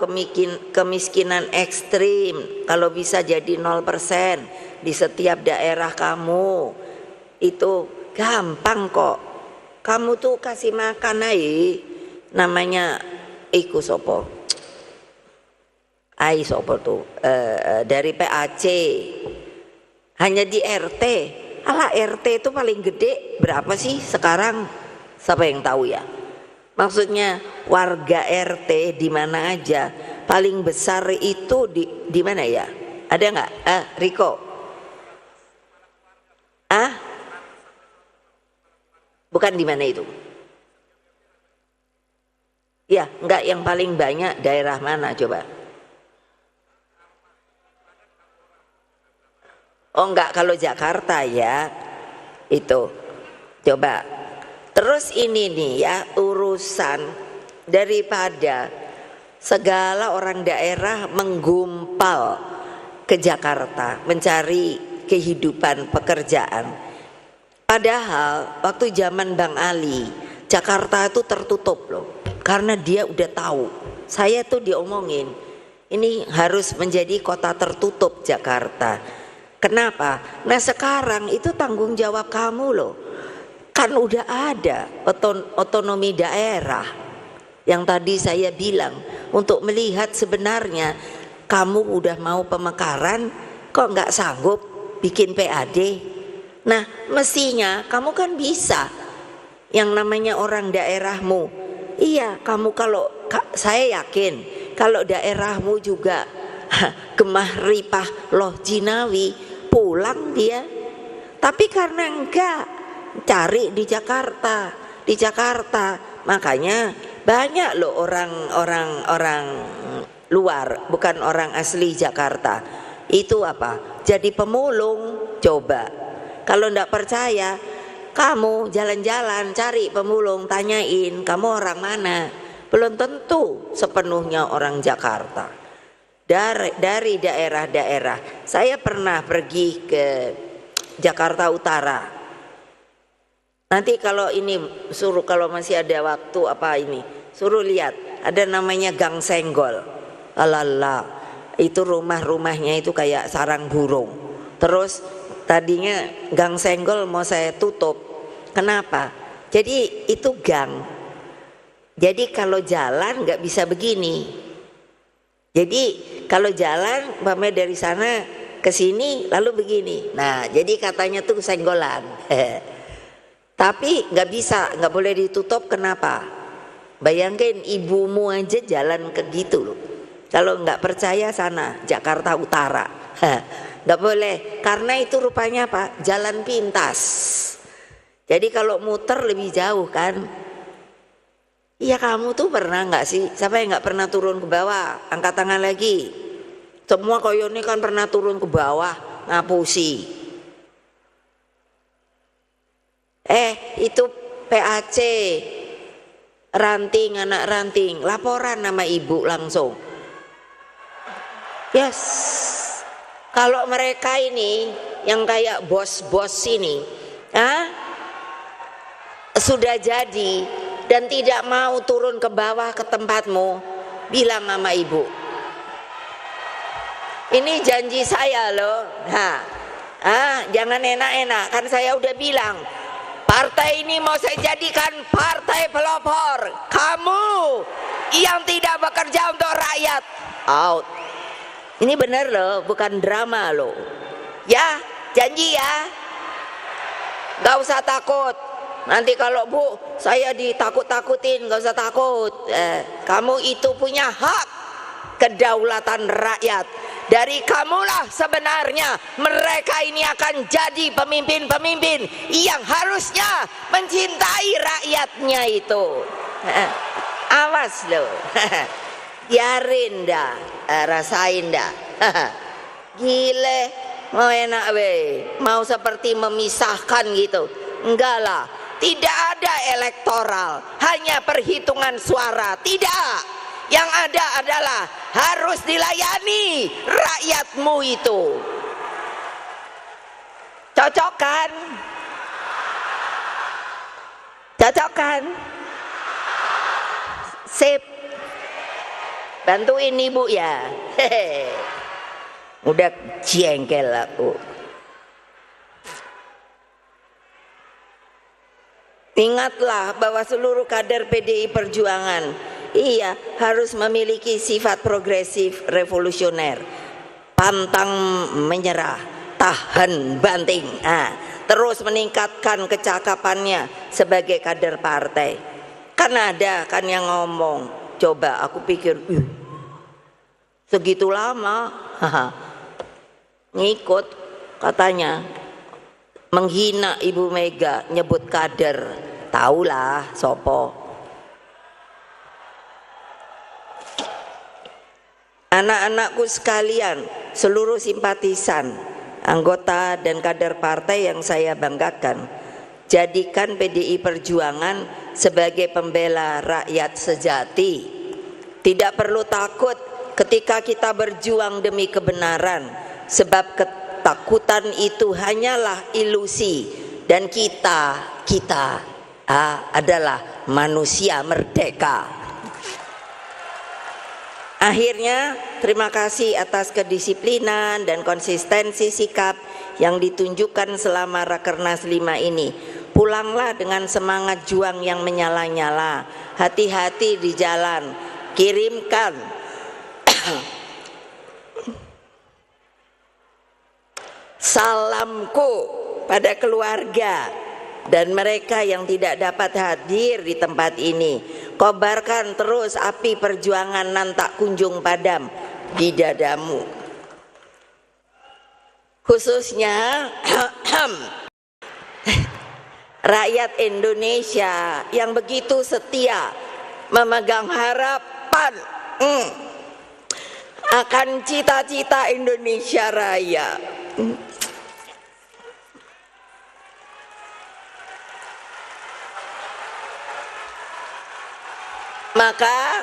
kemiskinan ekstrim kalau bisa jadi 0% di setiap daerah kamu. Itu gampang kok. Kamu tuh kasih makan aja, namanya iku sopo, ai sopo tuh dari PAC, hanya di RT. Alah RT itu paling gede berapa sih sekarang? Siapa yang tahu ya? Maksudnya warga RT di mana aja paling besar itu di mana ya? Ada nggak? Riko? Bukan di mana itu? Ya, enggak, yang paling banyak daerah mana coba? Oh enggak, kalau Jakarta ya itu. Coba. Terus ini nih ya, urusan daripada segala orang daerah menggumpal ke Jakarta mencari kehidupan pekerjaan. Padahal waktu zaman Bang Ali, Jakarta itu tertutup loh. Karena dia udah tahu, saya tuh diomongin, ini harus menjadi kota tertutup Jakarta. Kenapa? Nah sekarang itu tanggung jawab kamu loh. Kan udah ada otonomi daerah. Yang tadi saya bilang, untuk melihat sebenarnya kamu udah mau pemekaran, kok nggak sanggup bikin PAD. Nah mestinya kamu kan bisa, yang namanya orang daerahmu. Iya, kamu kalau saya yakin kalau daerahmu juga gemah ripah loh jinawi, pulang dia. Tapi karena enggak, cari di Jakarta, makanya banyak loh orang luar, bukan orang asli Jakarta. Itu apa? Jadi pemulung. Coba kalau enggak percaya, kamu jalan-jalan cari pemulung, tanyain kamu orang mana. Belum tentu sepenuhnya orang Jakarta. Dari daerah-daerah. Saya pernah pergi ke Jakarta Utara. Nanti kalau ini suruh, kalau masih ada waktu apa ini, suruh lihat, ada namanya Gang Senggol. Alala, itu rumah-rumahnya itu kayak sarang burung. Terus tadinya Gang Senggol mau saya tutup. Kenapa? Jadi itu gang. Jadi kalau jalan nggak bisa begini. Jadi kalau jalan umpamanya dari sana ke sini lalu begini. Nah, jadi katanya tuh senggolan. Tapi nggak bisa, nggak boleh ditutup. Kenapa? Bayangin ibumu aja jalan ke gitu loh. Kalau nggak percaya sana Jakarta Utara, nggak boleh. Karena itu rupanya apa? Jalan pintas. Jadi kalau muter lebih jauh kan. Iya, kamu tuh pernah nggak sih? Siapa yang nggak pernah turun ke bawah? Angkat tangan lagi. Semua koyone kan pernah turun ke bawah, ngapusi. Itu PAC, ranting, anak ranting, laporan nama ibu langsung. Yes. Kalau mereka ini yang kayak bos-bos ini, sudah jadi dan tidak mau turun ke bawah ke tempatmu, bilang sama ibu, ini janji saya loh. Jangan enak-enak, kan saya udah bilang partai ini mau saya jadikan partai pelopor. Kamu yang tidak bekerja untuk rakyat, out. Ini bener loh, bukan drama loh. Ya, janji ya, gak usah takut. Nanti kalau Bu saya ditakut-takutin, gak usah takut. Kamu itu punya hak kedaulatan rakyat. Dari kamulah sebenarnya mereka ini akan jadi pemimpin-pemimpin yang harusnya mencintai rakyatnya itu. Awas loh. Biarin dah, rasain dah. Gile, mau enak weh, mau seperti memisahkan gitu. Enggak lah. Tidak ada elektoral, hanya perhitungan suara. Tidak. Yang ada adalah harus dilayani rakyatmu itu. Cocok kan? Cocok kan? Sip. Bantuin ibu ya. Udah jengkel aku. Ingatlah bahwa seluruh kader PDI Perjuangan harus memiliki sifat progresif revolusioner, pantang menyerah, tahan banting, terus meningkatkan kecakapannya sebagai kader partai. Kan ada kan yang ngomong, coba aku pikir segitu lama ngikut, katanya menghina Ibu Mega, nyebut kader. Taulah sopo. Anak-anakku sekalian, seluruh simpatisan, anggota dan kader partai yang saya banggakan, jadikan PDI Perjuangan sebagai pembela rakyat sejati. Tidak perlu takut ketika kita berjuang demi kebenaran, sebab ketakutan itu hanyalah ilusi, dan kita adalah manusia merdeka. Akhirnya, terima kasih atas kedisiplinan dan konsistensi sikap yang ditunjukkan selama Rakernas 5 ini. Pulanglah dengan semangat juang yang menyala-nyala. Hati-hati di jalan. Kirimkan salamku pada keluarga dan mereka yang tidak dapat hadir di tempat ini. Kobarkan terus api perjuangan nan tak kunjung padam di dadamu. Khususnya rakyat Indonesia yang begitu setia memegang harapan akan cita-cita Indonesia Raya. Maka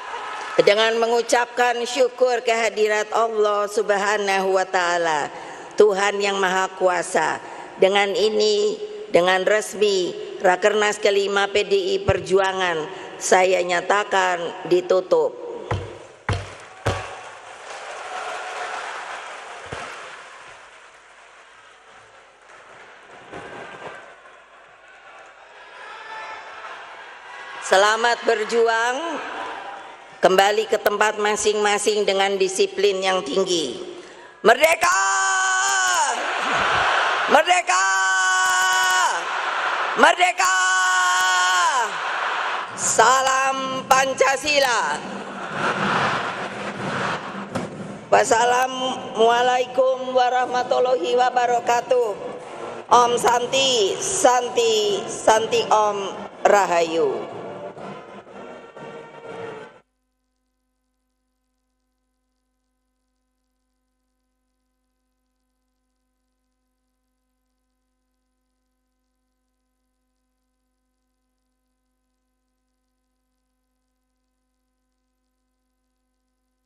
dengan mengucapkan syukur kehadirat Allah Subhanahu wa Ta'ala, Tuhan yang Maha Kuasa, dengan ini, dengan resmi Rakernas ke-5 PDI Perjuangan saya nyatakan ditutup. Selamat berjuang, kembali ke tempat masing-masing dengan disiplin yang tinggi. Merdeka! Merdeka! Merdeka! Salam Pancasila. Wassalamualaikum warahmatullahi wabarakatuh. Om Santi, Santi, Santi Om Rahayu.